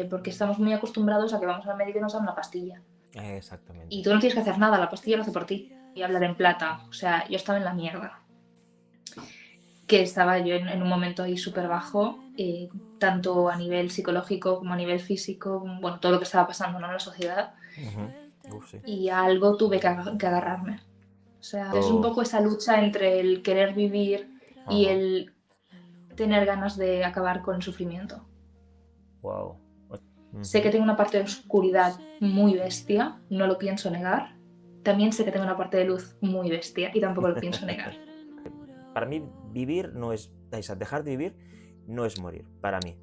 porque estamos muy acostumbrados a que vamos al médico y nos dan una pastilla. Y Exactamente. tú no tienes que hacer nada, la pastilla lo hace por ti. Y hablar en plata, o sea, yo estaba en la mierda. Que estaba yo en un momento ahí súper bajo, tanto a nivel psicológico como a nivel físico, bueno, todo lo que estaba pasando, ¿no?, en la sociedad. Sí. Y a algo tuve que agarrarme. O sea, es un Oh, poco esa lucha entre el querer vivir y ajá. el tener ganas de acabar con el sufrimiento. Wow. Sé que tengo una parte de oscuridad muy bestia, no lo pienso negar. También sé que tengo una parte de luz muy bestia y tampoco lo pienso negar. Para mí, vivir no es. O sea, dejar de vivir no es morir. Para mí.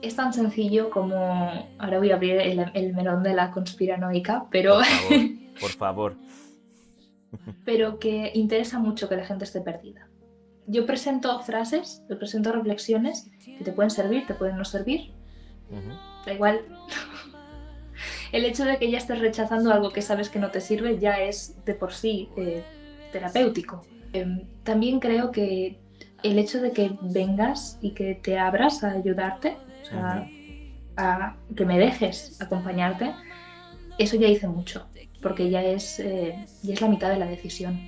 Es tan sencillo como... Ahora voy a abrir el melón de la conspiranoica, pero, Por favor. Por favor. pero que interesa mucho que la gente esté perdida. Yo presento frases, yo presento reflexiones que te pueden servir, te pueden no servir, da igual. El hecho de que ya estés rechazando algo que sabes que no te sirve ya es de por sí terapéutico. También creo que el hecho de que vengas y que te abras a ayudarte, o sea, a que me dejes acompañarte, eso ya hice mucho, porque ya es la mitad de la decisión.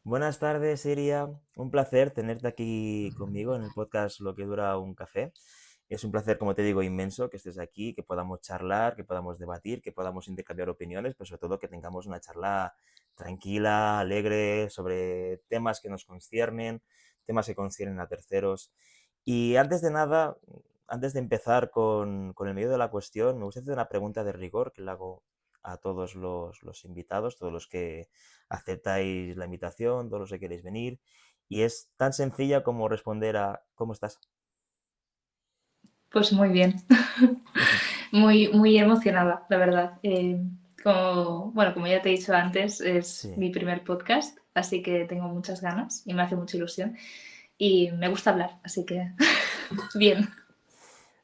Buenas tardes, Iria. Un placer tenerte aquí conmigo en el podcast Lo que dura un café. Es un placer, como te digo, inmenso que estés aquí, que podamos charlar, que podamos debatir, que podamos intercambiar opiniones, pero sobre todo que tengamos una charla tranquila, alegre, sobre temas que nos conciernen, temas que conciernen a terceros. Y antes de nada, antes de empezar con el medio de la cuestión, me gustaría hacer una pregunta de rigor que le hago a todos los invitados, todos los que aceptáis la invitación, todos los que queréis venir. Y es tan sencilla como responder a ¿cómo estás? Pues muy bien, muy, muy emocionada, la verdad. Como ya te he dicho antes, es Sí. mi primer podcast, así que tengo muchas ganas y me hace mucha ilusión. Y me gusta hablar, así que bien.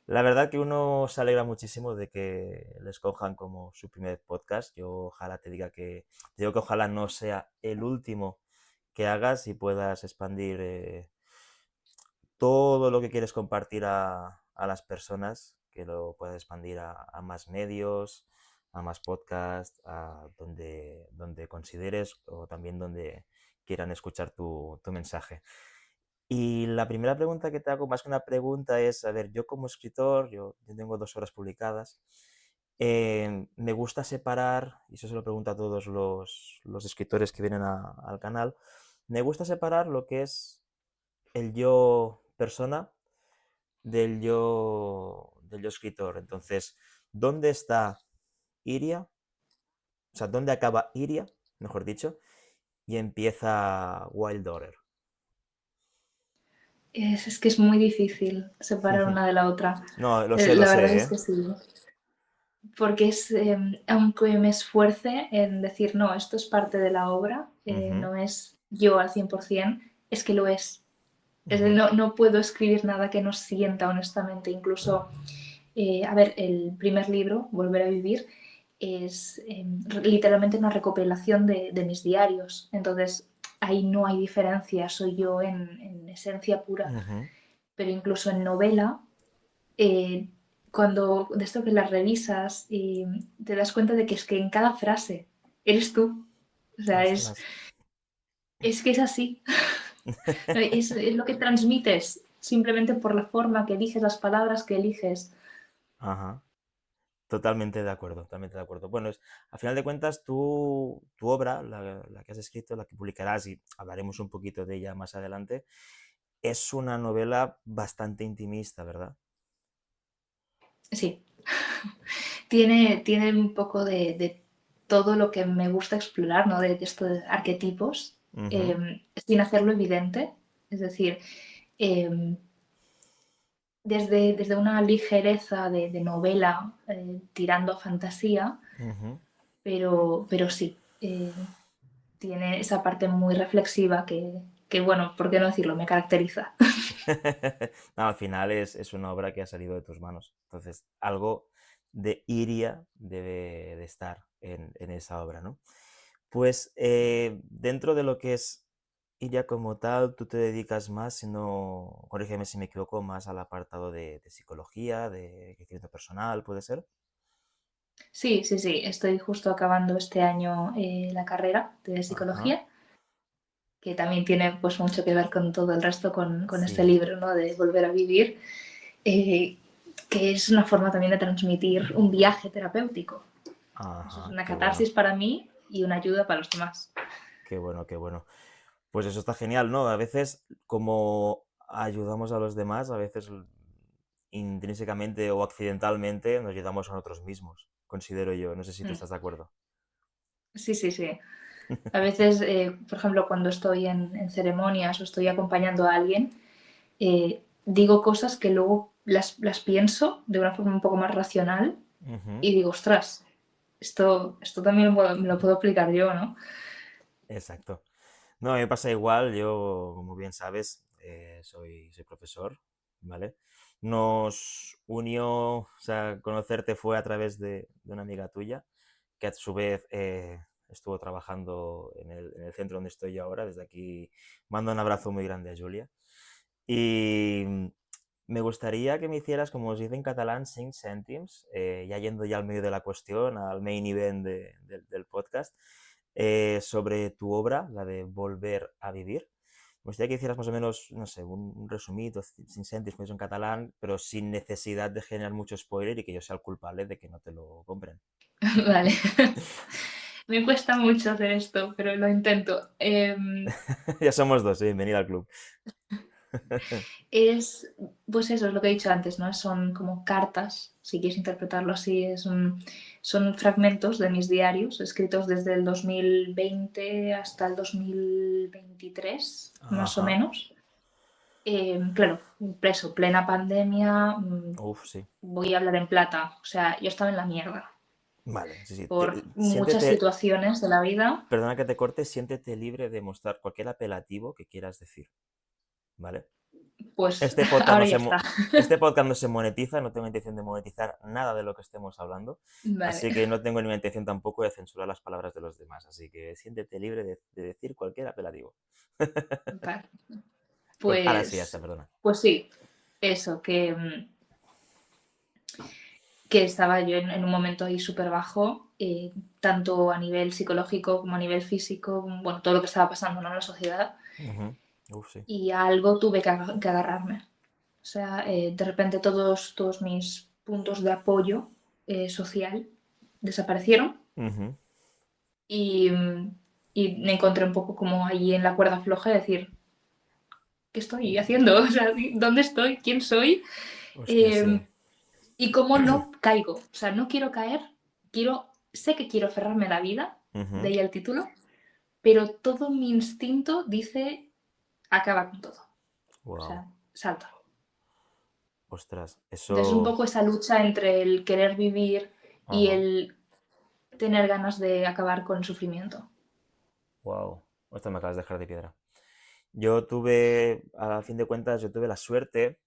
La verdad que uno se alegra muchísimo de que le escojan como su primer podcast. Yo ojalá te digo que ojalá no sea el último que hagas y puedas expandir todo lo que quieres compartir a las personas, que lo puedas expandir a más medios, a más podcasts, a donde consideres o también donde quieran escuchar tu mensaje. Y la primera pregunta que te hago, más que una pregunta, es, a ver, yo como escritor, yo tengo 2 obras publicadas, me gusta separar, y eso se lo pregunto a todos los escritores que vienen al canal, me gusta separar lo que es el yo persona del yo escritor. Entonces, ¿dónde está Iria? O sea, ¿dónde acaba Iria, mejor dicho, y empieza Wild Daughter? Es que es muy difícil separar una de la otra. No, lo La verdad sé, es ¿eh? que sí. Porque aunque me esfuerce en decir, no, esto es parte de la obra, Ujú, no es yo al 100%, es que lo es. ujú, No puedo escribir nada que no sienta honestamente. Incluso, a ver, el primer libro, Volver a Vivir, es literalmente una recopilación de mis diarios. Entonces, ahí no hay diferencia, soy yo en esencia pura. ujú. Pero incluso en novela, eh, cuando de esto que las revisas y te das cuenta de que es que en cada frase eres tú. O sea, Ostras. es que es así. Es lo que transmites simplemente por la forma que eliges, las palabras que eliges. Ajá. Totalmente de acuerdo, totalmente de acuerdo. Bueno, a final de cuentas, tu obra, la que has escrito, la que publicarás, y hablaremos un poquito de ella más adelante, es una novela bastante intimista, ¿verdad? Sí, tiene un poco de todo lo que me gusta explorar, ¿no? De estos arquetipos, Ujú, sin hacerlo evidente. Es decir, eh, desde una ligereza de novela tirando a fantasía, ujú. pero sí, tiene esa parte muy reflexiva bueno, ¿por qué no decirlo? Me caracteriza. No, al final es una obra que ha salido de tus manos. Entonces, algo de Iria debe de estar. en esa obra, ¿no? Pues dentro de lo que es Iria como tal, tú te dedicas más, si no, corrígeme si me equivoco, más al apartado de psicología, de crecimiento personal, ¿puede ser? Sí, sí, sí, estoy justo acabando este año la carrera de Ajá, psicología, que también tiene pues mucho que ver con todo el resto, con este sí, libro, ¿no? De Volver a vivir, eh, que es una forma también de transmitir un viaje terapéutico. Eso es ajá, una qué bueno, catarsis para mí y una ayuda para los demás. qué bueno, qué bueno. Pues eso está genial, ¿no? A veces, como ayudamos a los demás, a veces intrínsecamente o accidentalmente nos ayudamos a nosotros mismos, considero yo. No sé si tú Mm. estás de acuerdo. Sí, sí, sí. A veces, por ejemplo, cuando estoy en ceremonias o estoy acompañando a alguien, digo cosas que luego las pienso de una forma un poco más racional Ujú, y digo, ostras, esto también me lo puedo aplicar yo, ¿no? exacto. No, a mí me pasa igual, yo, como bien sabes, soy profesor, ¿vale? Nos unió, o sea, conocerte fue a través de una amiga tuya, que a su vez estuvo trabajando en el centro donde estoy yo ahora. Desde aquí mando un abrazo muy grande a Julia. Y me gustaría que me hicieras, como se dice en catalán, 5 cèntims, ya yendo ya al medio de la cuestión, al main event del podcast, sobre tu obra, la de Volver a vivir. Me gustaría que hicieras más o menos, no sé, un resumito, 5 cèntims, pues en catalán, pero sin necesidad de generar mucho spoiler y que yo sea el culpable de que no te lo compren. Vale. Me cuesta mucho hacer esto, pero lo intento. Ya somos dos, bienvenida al club. Es, pues eso es lo que he dicho antes, ¿no? Son como cartas, si quieres interpretarlo así, son fragmentos de mis diarios escritos desde el 2020 hasta el 2023, más o Ajá. menos. Claro, preso, plena pandemia, Uf, sí. voy a hablar en plata, o sea, yo estaba en la mierda Vale, sí, sí. por muchas Siéntete, situaciones de la vida, perdona que te corte, siéntete libre de mostrar cualquier apelativo que quieras decir, ¿vale? pues Este podcast no ahora ya se, está. este podcast no se monetiza, no tengo intención de monetizar nada de lo que estemos hablando, Vale, así que no tengo ninguna intención tampoco de censurar las palabras de los demás, así que siéntete libre de decir cualquier apelativo. vale. Ahora sí, ya está, Pues, perdona. pues sí, eso, que estaba yo en un momento ahí súper bajo, tanto a nivel psicológico como a nivel físico, bueno, todo lo que estaba pasando, ¿no? En la sociedad, Ujú. Uf, sí. y a algo tuve que agarrarme. O sea, de repente todos mis puntos de apoyo social desaparecieron Ujú. y, y me encontré un poco como allí en la cuerda floja de decir, ¿qué estoy haciendo? O sea, ¿dónde estoy? ¿Quién soy? Hostia, sí. Eh, y cómo no caigo. O sea, no quiero caer, sé que quiero aferrarme a la vida, de Ujú. ahí el título, pero todo mi instinto dice, acaba con todo. O Wow. sea, salta. Ostras, Entonces es un eso. poco esa lucha entre el querer vivir y Ajá. el tener ganas de acabar con el sufrimiento. Wow. Ostras, me acabas de dejar de piedra. Yo tuve, a fin de cuentas, yo tuve la suerte,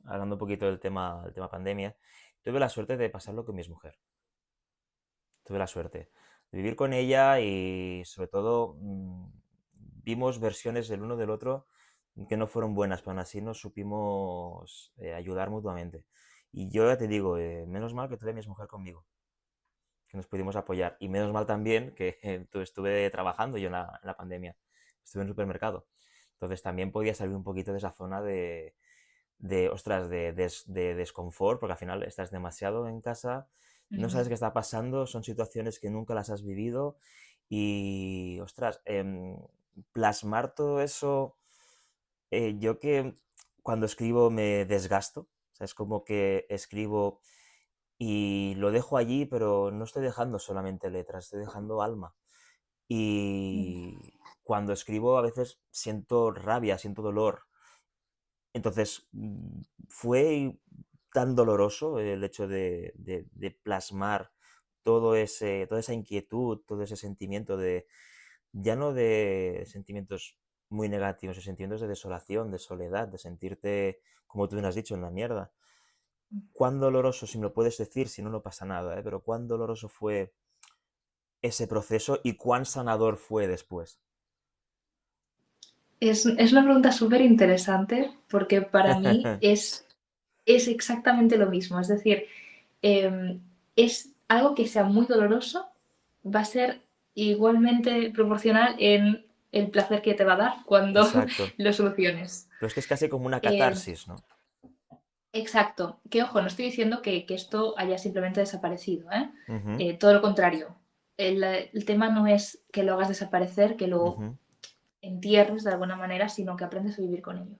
hablando un poquito del tema pandemia, tuve la suerte de pasarlo con mi exmujer. Tuve la suerte de vivir con ella y sobre todo vimos versiones del uno del otro que no fueron buenas, pero aún así nos supimos ayudar mutuamente. Y yo ya te digo, menos mal que tuve a mi exmujer conmigo, que nos pudimos apoyar. Y menos mal también que estuve trabajando yo en la pandemia, estuve en un supermercado. Entonces también podía salir un poquito de esa zona ostras, de desconfort, porque al final estás demasiado en casa, no sabes qué está pasando, son situaciones que nunca las has vivido y, ostras, plasmar todo eso, yo que cuando escribo me desgasto, o sea, es como que escribo y lo dejo allí, pero no estoy dejando solamente letras, estoy dejando alma. Y cuando escribo a veces siento rabia, siento dolor, entonces, fue tan doloroso el hecho de plasmar toda esa inquietud, todo ese sentimiento de, ya no de sentimientos muy negativos, de sentimientos de desolación, de soledad, de sentirte, como tú me has dicho, en la mierda. Cuán doloroso, si me lo puedes decir, si no, no pasa nada, ¿eh? Pero cuán doloroso fue ese proceso y cuán sanador fue después? Es una pregunta súper interesante porque para mí es exactamente lo mismo. Es decir, es algo que sea muy doloroso, va a ser igualmente proporcional en el placer que te va a dar cuando Exacto. lo soluciones. Pero es que es casi como una Eh, catarsis, ¿no? exacto. Que ojo, no estoy diciendo que esto haya simplemente desaparecido, ¿eh? Ujú, Todo lo contrario. El tema no es que lo hagas desaparecer, que lo ujú. entierres de alguna manera, sino que aprendes a vivir con ello.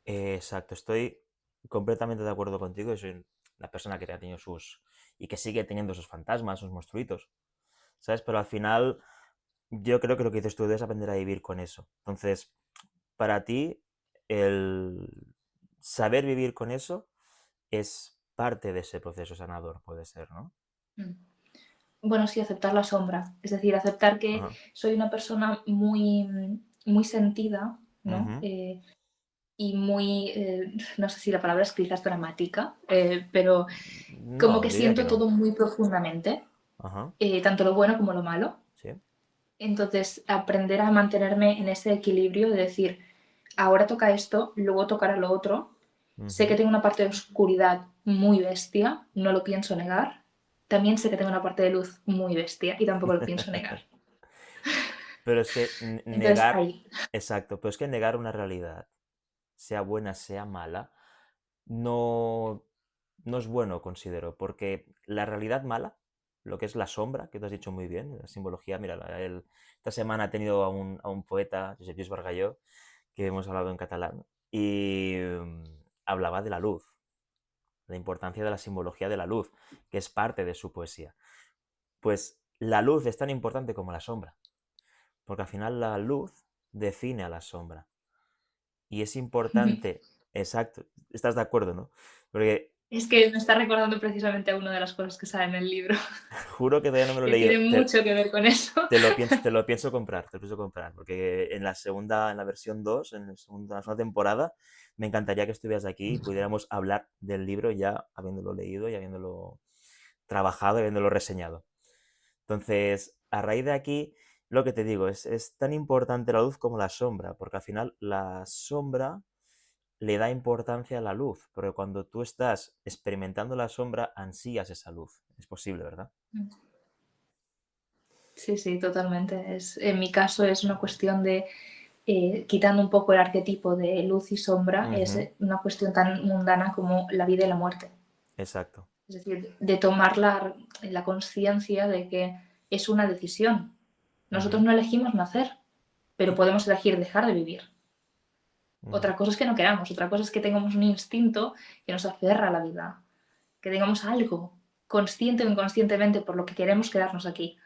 Exacto, estoy completamente de acuerdo contigo. Yo soy la persona que ha tenido sus y que sigue teniendo sus fantasmas, sus monstruitos, ¿sabes? Pero al final yo creo que lo que dices tú debes aprender a vivir con eso. Entonces, para ti, el saber vivir con eso es parte de ese proceso sanador, puede ser, ¿no? Mm. Bueno, sí, aceptar la sombra. Es decir, aceptar que Ajá. soy una persona muy, muy sentida, ¿no? Ujú. Y muy, no sé si la palabra es quizás dramática, pero como No, que diría que siento no. todo muy profundamente, Ajá, tanto lo bueno como lo malo. sí. Entonces, aprender a mantenerme en ese equilibrio de decir, ahora toca esto, luego tocará lo otro. Sé que Ujú. tengo una parte de oscuridad muy bestia, no lo pienso negar. También sé que tengo una parte de luz muy bestia y tampoco lo pienso negar. Pero es que Entonces, negar, ahí. exacto, pero es que negar una realidad, sea buena, sea mala, no, no es bueno, considero, porque la realidad mala, lo que es la sombra, que tú has dicho muy bien, la simbología, mira, esta semana ha tenido a un poeta, Josep Lluís Bargalló, que hemos hablado en catalán, y hablaba de la luz, la importancia de la simbología de la luz, que es parte de su poesía. Pues la luz es tan importante como la sombra, porque al final la luz define a la sombra. Y es importante, exacto, estás de acuerdo, ¿no? Porque Es que me está recordando precisamente a una de las cosas que sale en el libro, juro que todavía no me lo he que leído. tiene mucho que ver con eso. Te lo pienso comprar, te lo pienso comprar, porque en la segunda, en la versión 2 en la segunda temporada, me encantaría que estuvieras aquí y pudiéramos hablar del libro ya habiéndolo leído y habiéndolo trabajado y habiéndolo reseñado. Entonces, a raíz de aquí, lo que te digo, es tan importante la luz como la sombra, porque al final la sombra le da importancia a la luz, porque cuando tú estás experimentando la sombra, ansías esa luz. Es posible, ¿verdad? Sí, sí, totalmente. En mi caso es una cuestión de, quitando un poco el arquetipo de luz y sombra, es Ujú, una cuestión tan mundana como la vida y la muerte. exacto. Es decir, de tomar la conciencia de que es una decisión. Nosotros Ujú, no elegimos nacer, pero podemos elegir dejar de vivir. ujú, Otra cosa es que no queramos, otra cosa es que tengamos un instinto que nos aferra a la vida, que tengamos algo, consciente o inconscientemente, por lo que queremos quedarnos aquí.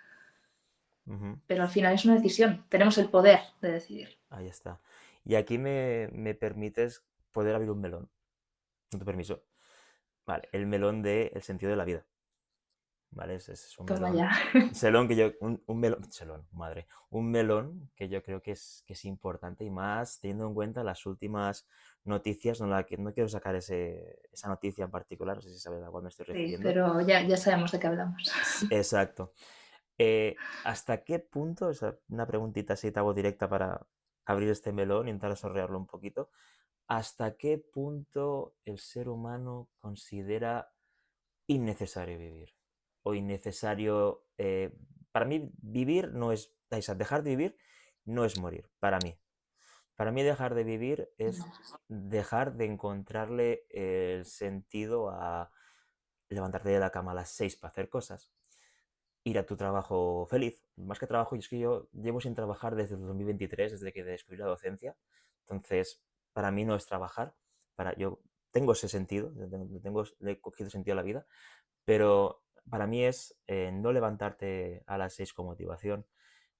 ujú. Pero al final es una decisión, tenemos el poder de decidir. Ahí está. Y aquí me permites poder abrir un melón. Con tu permiso. Vale, el melón de el sentido de la vida. ¿Vale? Es un Toma melón. ya. Un melón, melón, madre, un melón que yo creo que es importante y más teniendo en cuenta las últimas noticias, no quiero sacar esa noticia en particular, no sé si sabes a cuál me estoy Sí, refiriendo. pero ya sabemos de qué hablamos. Exacto. ¿Hasta qué punto, o sea, una preguntita así te hago directa para abrir este melón e intentar desarrollarlo un poquito, hasta qué punto el ser humano considera innecesario vivir? O innecesario... para mí vivir no es... O sea, dejar de vivir no es morir, para mí. Para mí dejar de vivir es dejar de encontrarle el sentido a levantarte de la cama a las 6 para hacer cosas, ir a tu trabajo feliz. Más que trabajo, es que yo llevo sin trabajar desde el 2023, desde que descubrí la docencia. Entonces, para mí no es trabajar. Yo tengo ese sentido, le he cogido sentido a la vida, pero para mí es no levantarte a las 6 con motivación,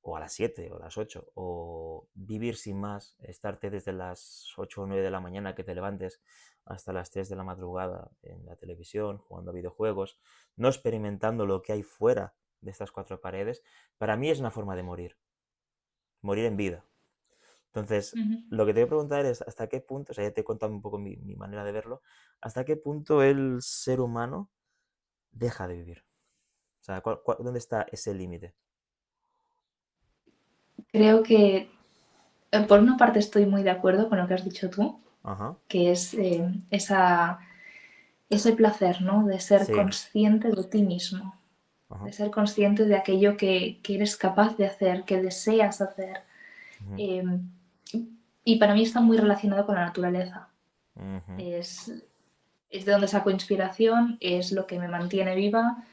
o a las 7 o a las 8 o vivir sin más, estarte desde las 8 o 9 de la mañana que te levantes hasta las 3 de la madrugada en la televisión, jugando a videojuegos, no experimentando lo que hay fuera de estas cuatro paredes, para mí es una forma de morir, morir en vida. Entonces, Ujú. lo que te voy a preguntar es hasta qué punto, o sea, ya te he contado un poco mi manera de verlo, hasta qué punto el ser humano deja de vivir. O sea, ¿dónde está ese límite? creo que por una parte estoy muy de acuerdo con lo que has dicho tú, Ajá. que es ese placer, ¿no? De ser Sí. consciente de ti mismo, Ajá. de ser consciente de aquello que eres capaz de hacer, que deseas hacer. Ujú, Eh, y para mí está muy relacionado con la naturaleza. ujú. Es, es de donde saco inspiración, es lo que me mantiene viva.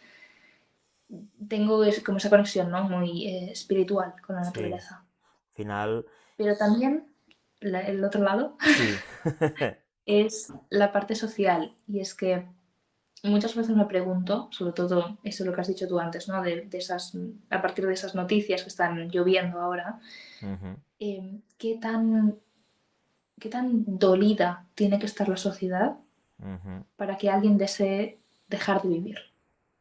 Tengo como esa conexión, ¿no? Muy espiritual con la Sí. naturaleza. Final, Pero también el otro lado sí. es la parte social. Y es que muchas veces me pregunto, sobre todo eso lo que has dicho tú antes, ¿no? De esas, a partir de esas noticias que están lloviendo ahora, Ujú, eh, qué tan dolida tiene que estar la sociedad ujú. para que alguien desee dejar de vivir.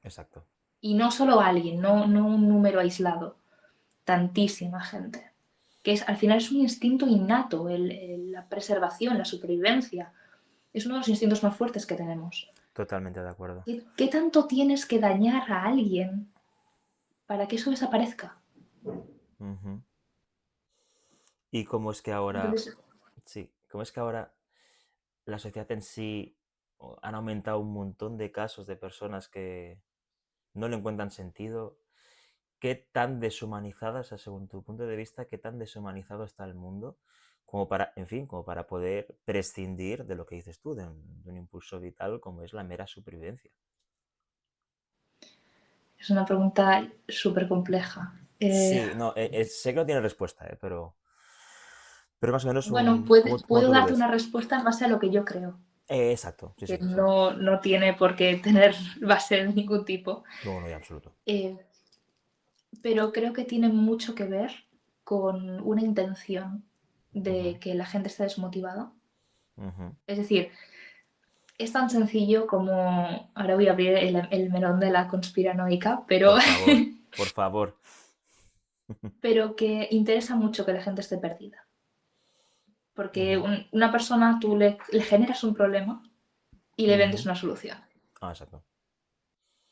Exacto. Y no solo alguien, no un número aislado, tantísima gente. Que es, al final es un instinto innato, la preservación, la supervivencia. Es uno de los instintos más fuertes que tenemos. Totalmente de acuerdo. ¿Qué tanto tienes que dañar a alguien para que eso desaparezca? Ujú. ¿Y cómo es que ahora, Entonces, sí, cómo es que ahora la sociedad en sí han aumentado un montón de casos de personas que no le encuentran sentido? ¿Qué tan deshumanizada, o sea, según tu punto de vista, qué tan deshumanizado está el mundo como para, en fin, como para poder prescindir de lo que dices tú, de un impulso vital como es la mera supervivencia? es una pregunta súper compleja. Sí, no, sé que no tiene respuesta, pero más o menos Bueno, ¿cómo puedo tú lo darte ves? una respuesta en base a lo que yo creo, Exacto, sí, que sí, sí. no tiene por qué tener base de ningún tipo. No, no, en absoluto. Eh, pero creo que tiene mucho que ver con una intención Ujú, de que la gente esté desmotivada. ujú. Es decir, es tan sencillo como, ahora voy a abrir el melón de la conspiranoica, Por favor, por favor. pero que interesa mucho que la gente esté perdida. Porque Ujú. una persona tú le generas un problema y le vendes Ujú. una solución. Ah, exacto.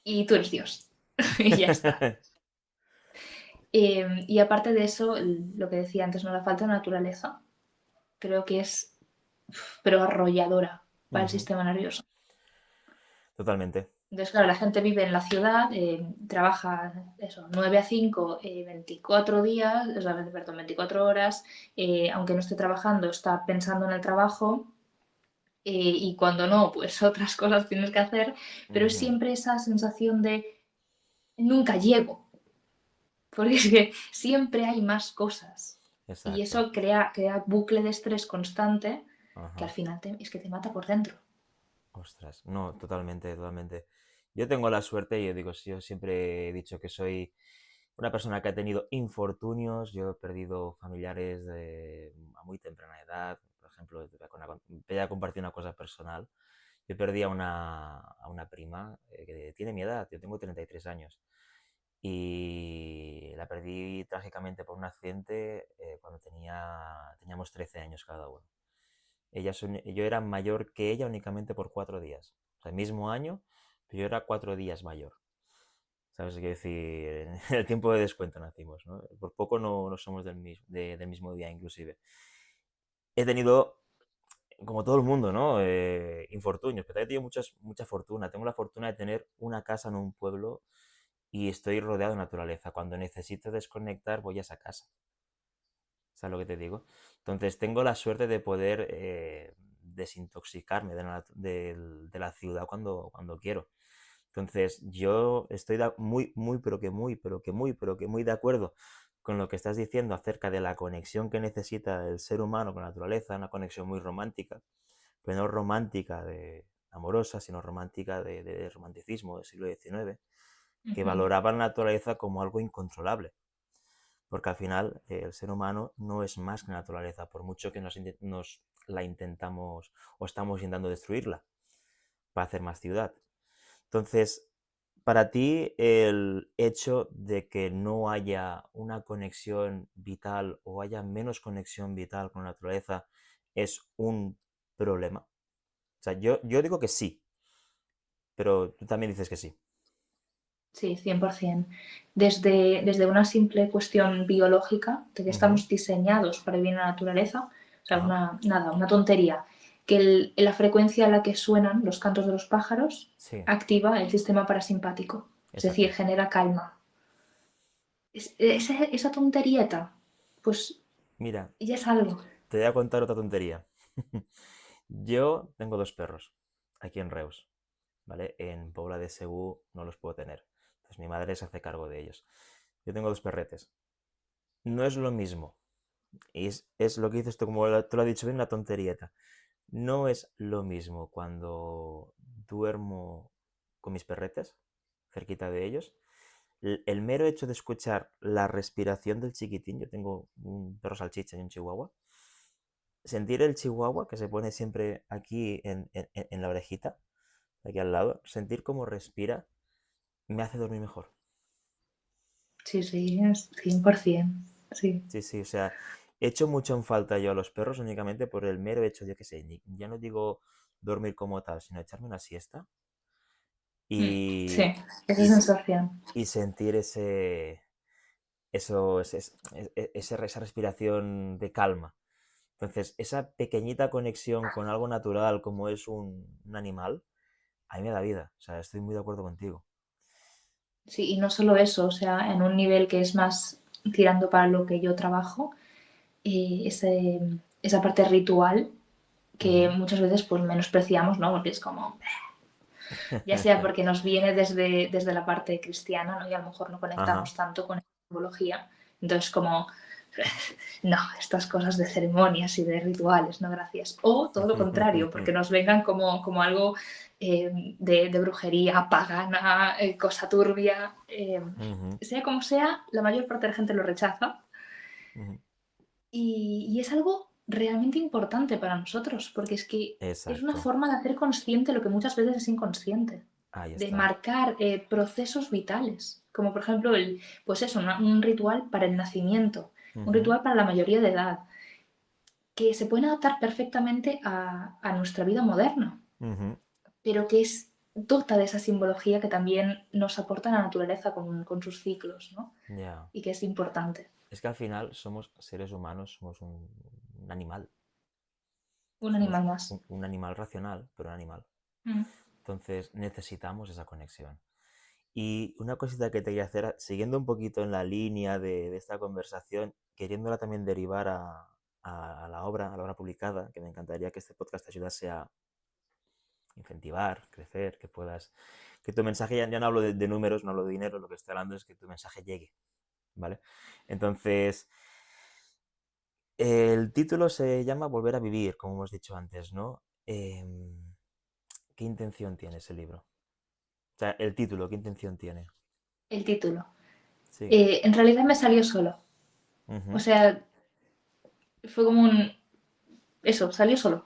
Y tú eres Dios. Y ya está. Y aparte de eso, lo que decía antes, ¿no? La falta de naturaleza, creo que es, pero arrolladora para el Ujú. sistema nervioso. Totalmente. Entonces, claro, la gente vive en la ciudad, trabaja eso, 9 a 5, 24 días, o sea, perdón, 24 horas, aunque no esté trabajando, está pensando en el trabajo, y cuando no, pues otras cosas tienes que hacer, pero es Ujú. siempre esa sensación de nunca llego, porque es que siempre hay más cosas. Y Exacto. eso crea bucle de estrés constante que al Ajá. final es que te mata por dentro. Ostras. No, totalmente, totalmente. Yo tengo la suerte, yo digo, sí, yo siempre he dicho que soy una persona que ha tenido infortunios. Yo he perdido familiares a muy temprana edad. Por ejemplo, voy a compartir una cosa personal. Yo perdí a una prima que tiene mi edad, yo tengo 33 años. Y la perdí trágicamente por un accidente cuando teníamos 13 años cada uno. Yo era mayor que ella únicamente por 4 días. O sea, el mismo año, pero yo era 4 días mayor. ¿Sabes qué decir? En el tiempo de descuento nacimos, ¿no? Por poco no somos del mismo día, inclusive. He tenido, como todo el mundo, ¿no? Infortunios, pero he tenido mucha fortuna. Tengo la fortuna de tener una casa en un pueblo y estoy rodeado de naturaleza. Cuando necesito desconectar, voy a esa casa. ¿Sabes lo que te digo? Entonces, tengo la suerte de poder desintoxicarme de la ciudad cuando quiero. Entonces, yo estoy muy, muy, pero que muy de acuerdo con lo que estás diciendo acerca de la conexión que necesita el ser humano con la naturaleza, una conexión muy romántica, pero no romántica de amorosa, sino romántica de romanticismo del siglo XIX, que Ujú. valoraba la naturaleza como algo incontrolable, porque al final el ser humano no es más que naturaleza, por mucho que nos la intentamos o estamos intentando destruirla para hacer más ciudad. Entonces, para ti, el hecho de que no haya una conexión vital o haya menos conexión vital con la naturaleza es un problema. O sea, yo digo que sí, pero tú también dices que sí. Sí, 100%. Desde una simple cuestión biológica, de que Ujú. estamos diseñados para vivir en la naturaleza, o sea, Ajá. nada, una tontería, que la frecuencia a la que suenan los cantos de los pájaros Sí, activa el sistema parasimpático, es decir, exacto. genera calma. Esa tonterieta, pues Mira, ya es algo. te voy a contar otra tontería. Yo tengo dos perros aquí en Reus, ¿vale? En Pobla de Segur no los puedo tener. Entonces mi madre se hace cargo de ellos. Yo tengo dos perretes. No es lo mismo. Es lo que dices tú, como tú lo has dicho bien, una tonterieta. No es lo mismo cuando duermo con mis perretes, cerquita de ellos. El mero hecho de escuchar la respiración del chiquitín, yo tengo un perro salchicha y un chihuahua, sentir el chihuahua que se pone siempre aquí en la orejita, aquí al lado, sentir cómo respira, me hace dormir mejor. Sí, sí, es 100%. Sí. Sí, sí, o sea, echo mucho en falta yo a los perros únicamente por el mero hecho, yo que sé, ya no digo dormir como tal, sino echarme una siesta Sí, y, esa y, s- sensación. y sentir esa respiración de calma. Entonces, esa pequeñita conexión con algo natural como es un animal, a mí me da vida. O sea, estoy muy de acuerdo contigo. Sí, y no solo eso, o sea, en un nivel que es más tirando para lo que yo trabajo, esa parte ritual que Ujú. muchas veces pues menospreciamos, ¿no? Porque es como, ya sea porque nos viene desde la parte cristiana, ¿no? Y a lo mejor no Ajá, conectamos tanto con la simbología. Entonces, como, no, estas cosas de ceremonias y de rituales, no gracias. O todo lo contrario, porque nos vengan como algo de brujería pagana, cosa turbia. ujú, Sea como sea, la mayor parte de la gente lo rechaza ujú. y es algo realmente importante para nosotros, porque es que es una Exacto. forma de hacer consciente lo que muchas veces es inconsciente, Ahí de está. marcar procesos vitales, como por ejemplo pues eso, un ritual para el nacimiento, un Ujú, ritual para la mayoría de edad, que se pueden adaptar perfectamente a nuestra vida moderna, ujú. pero que dota de esa simbología que también nos aporta la naturaleza con sus ciclos, ¿no? Ya. Y que es importante. Es que al final somos seres humanos, somos un animal. Un Somos animal más. un animal racional, pero un animal. Mm. Entonces necesitamos esa conexión. Y una cosita que te quería hacer, siguiendo un poquito en la línea de esta conversación, queriéndola también derivar a la obra publicada, que me encantaría que este podcast te ayudase a incentivar, crecer, que puedas, que tu mensaje, ya no hablo de números, no hablo de dinero, lo que estoy hablando es que tu mensaje llegue, ¿vale? Entonces, el título se llama Volver a vivir, como hemos dicho antes, ¿no? ¿Qué intención tiene ese libro? O sea, el título, ¿qué intención tiene? El título. Sí. En realidad me salió solo. O Ujú. sea, fue como un... Eso, salió solo.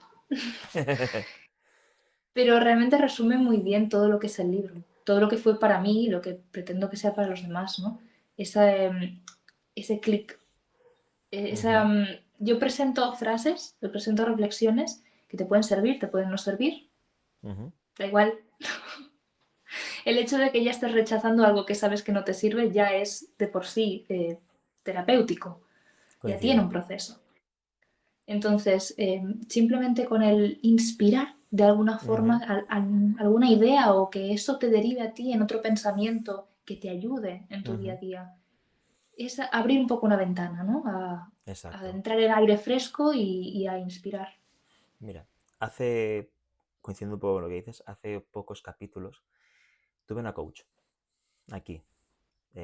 Pero realmente resume muy bien todo lo que es el libro. Todo lo que fue para mí y lo que pretendo que sea para los demás, ¿no? Esa, ese clic. Esa, Ujú, yo presento frases, yo presento reflexiones que te pueden servir, te pueden no servir. ujú. Da igual. El hecho de que ya estés rechazando algo que sabes que no te sirve ya es de por sí terapéutico. Ya tiene Coincido. un proceso. Entonces, simplemente con el inspirar de alguna forma Ujú, alguna idea o que eso te derive a ti en otro pensamiento que te ayude en tu día a ujú. día, es abrir un poco una ventana, ¿no? A Exacto. entrar el aire fresco y a inspirar. Mira, hace, coincidiendo un poco con lo que dices, hace pocos capítulos tuve una coach aquí,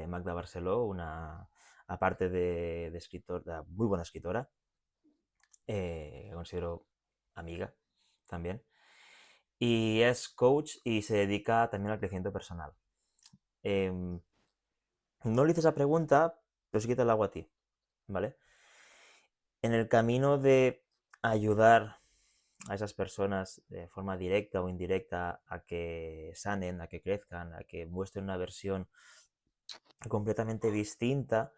Magda Barceló, aparte de escritora, muy buena escritora, que considero amiga también, y es coach y se dedica también al crecimiento personal. Em, no le hice esa pregunta, pero sí que te la hago a ti, ¿vale? En el camino de ayudar a esas personas de forma directa o indirecta a que sanen, a que crezcan, a que muestren una versión completamente distinta,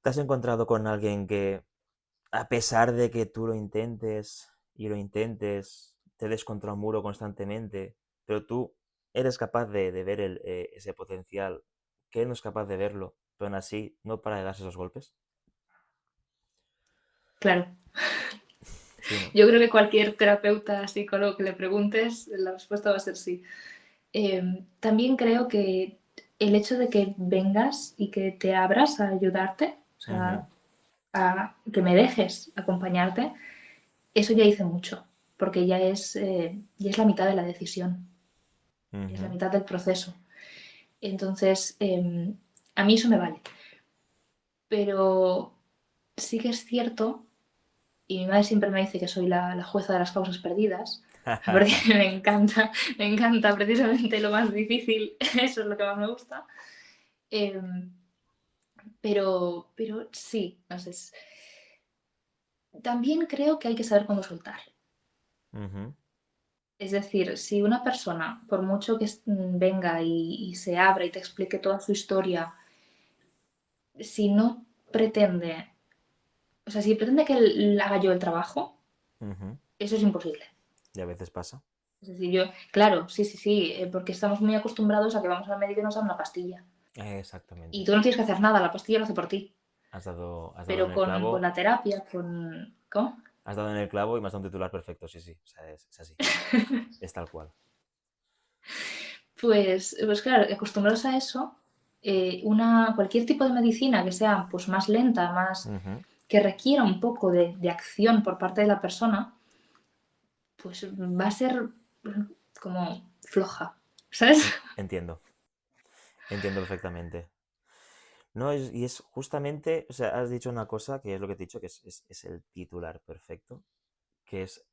¿te has encontrado con alguien que, a pesar de que tú lo intentes y lo intentes, te des contra un muro constantemente, pero tú eres capaz de ver ese potencial, que él no es capaz de verlo, pero aún así no para de darse esos golpes. Claro. Sí, ¿no? Yo creo que cualquier terapeuta, psicólogo que le preguntes, la respuesta va a ser sí. También creo que el hecho de que vengas y que te abras a ayudarte, o Ujú, sea, a que me dejes acompañarte, eso ya hice mucho, porque ya es la mitad de la decisión, es la ujú, mitad del proceso. Entonces, a mí eso me vale. Pero sí que es cierto, y mi madre siempre me dice que soy la jueza de las causas perdidas, porque me encanta precisamente lo más difícil, eso es lo que más me gusta. Eh, pero sí, no sé, también creo que hay que saber cuándo soltar. ujú, Es decir, si una persona, por mucho que venga y se abra y te explique toda su historia, si no pretende, o sea, si pretende que haga yo el trabajo, ujú. eso es imposible. Y a veces pasa. Es decir, yo, claro, sí, porque estamos muy acostumbrados a que vamos al médico y nos dan una pastilla. Y Exactamente. tú no tienes que hacer nada, la pastilla lo hace por ti. Has dado Pero en el con clavo, la terapia, con... ¿Cómo? has dado en el clavo y me has dado un titular perfecto, sí, sí, o sea, es así, es tal cual. Pues claro, acostumbrados a eso, cualquier tipo de medicina que sea pues, más lenta, más Ujú, que requiera un poco de acción por parte de la persona, pues va a ser como floja, ¿sabes? entiendo, entiendo perfectamente. No, y es justamente, o sea, has dicho una cosa que es lo que te he dicho, que es el titular perfecto, que es,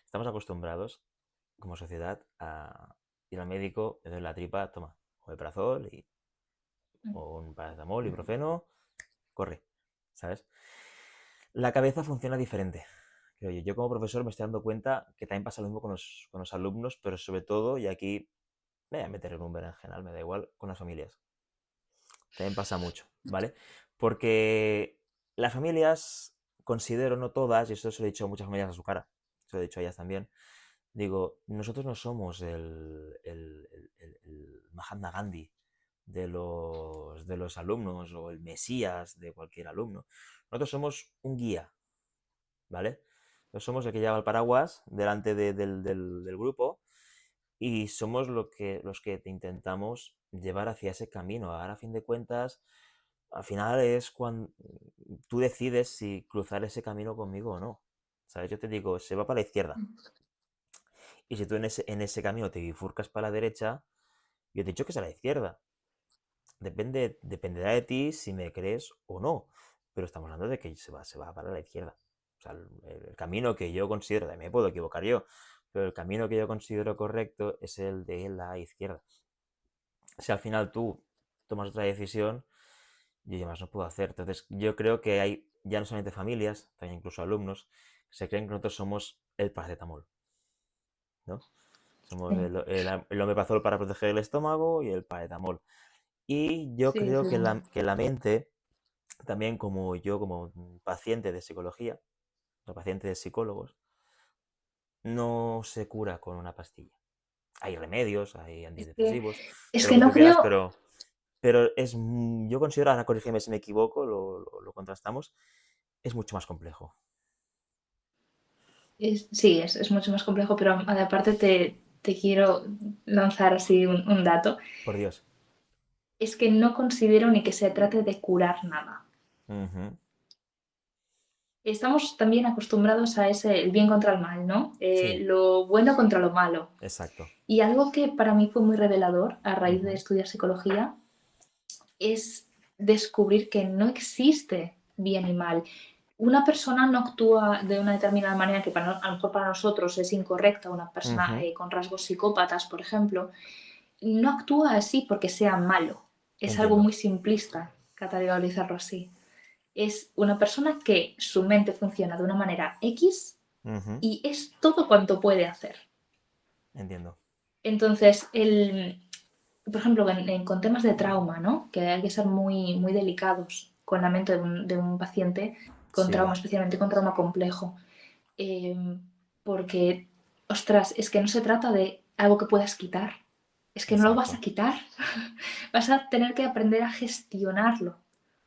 estamos acostumbrados como sociedad a ir al médico, le doy la tripa, toma, omeprazol o un paracetamol, ibuprofeno, corre, ¿sabes? La cabeza funciona diferente. Creo yo. Yo como profesor me estoy dando cuenta que también pasa lo mismo con los alumnos, pero sobre todo, y aquí me voy a meter en un berenjenal, me da igual, con las familias. También pasa mucho, ¿vale? Porque las familias, considero, no todas, y esto se lo he dicho a muchas familias a su cara, se lo he dicho a ellas también, digo, nosotros no somos el Mahatma Gandhi de los alumnos o el Mesías de cualquier alumno. Nosotros somos un guía, ¿vale? Nosotros somos el que lleva el paraguas delante del grupo y somos los que te intentamos llevar hacia ese camino. Ahora, a fin de cuentas, al final es cuando tú decides si cruzar ese camino conmigo o no. ¿Sabes? Yo te digo, se va para la izquierda. Y si tú en ese camino te bifurcas para la derecha, yo te he dicho que es a la izquierda. Dependerá de ti si me crees o no. Pero estamos hablando de que se va para la izquierda. O sea, el camino que yo considero, también me puedo equivocar yo, pero el camino que yo considero correcto es el de la izquierda. Si al final tú tomas otra decisión, yo ya más no puedo hacer. Entonces, yo creo que hay ya no solamente familias, también incluso alumnos, que se creen que nosotros somos el paracetamol, ¿no? Somos Sí, el omeprazol para proteger el estómago y el paracetamol. Y yo sí, creo sí. que la mente, también como yo, como paciente de psicología, o paciente de psicólogos, no se cura con una pastilla. Hay remedios, hay Es que, antidepresivos, es lo que que no tú quieras, creo, pero yo considero, ahora corrígeme si me equivoco, lo contrastamos, es mucho más complejo. sí, es mucho más complejo, pero aparte te quiero lanzar así un dato. Por Dios. Es que no considero ni que se trate de curar nada. Ujú, Estamos también acostumbrados a el bien contra el mal, ¿no? sí, Lo bueno contra lo malo. exacto. Y algo que para mí fue muy revelador a raíz de Ujú, estudiar psicología es descubrir que no existe bien y mal. Una persona no actúa de una determinada manera que a lo mejor para nosotros es incorrecta, una persona ujú, con rasgos psicópatas, por ejemplo, no actúa así porque sea malo. Es algo entiendo. muy simplista categorizarlo así. Es una persona que su mente funciona de una manera X Ujú, y es todo cuanto puede hacer. entiendo. Entonces, por ejemplo, con temas de trauma, ¿no? Que hay que ser muy delicados con la mente de un paciente con trauma, Sí, especialmente con trauma complejo. Eh, porque, ostras, es que no se trata de algo que puedas quitar. es que no lo vas a Exacto. quitar. Vas a tener que aprender a gestionarlo.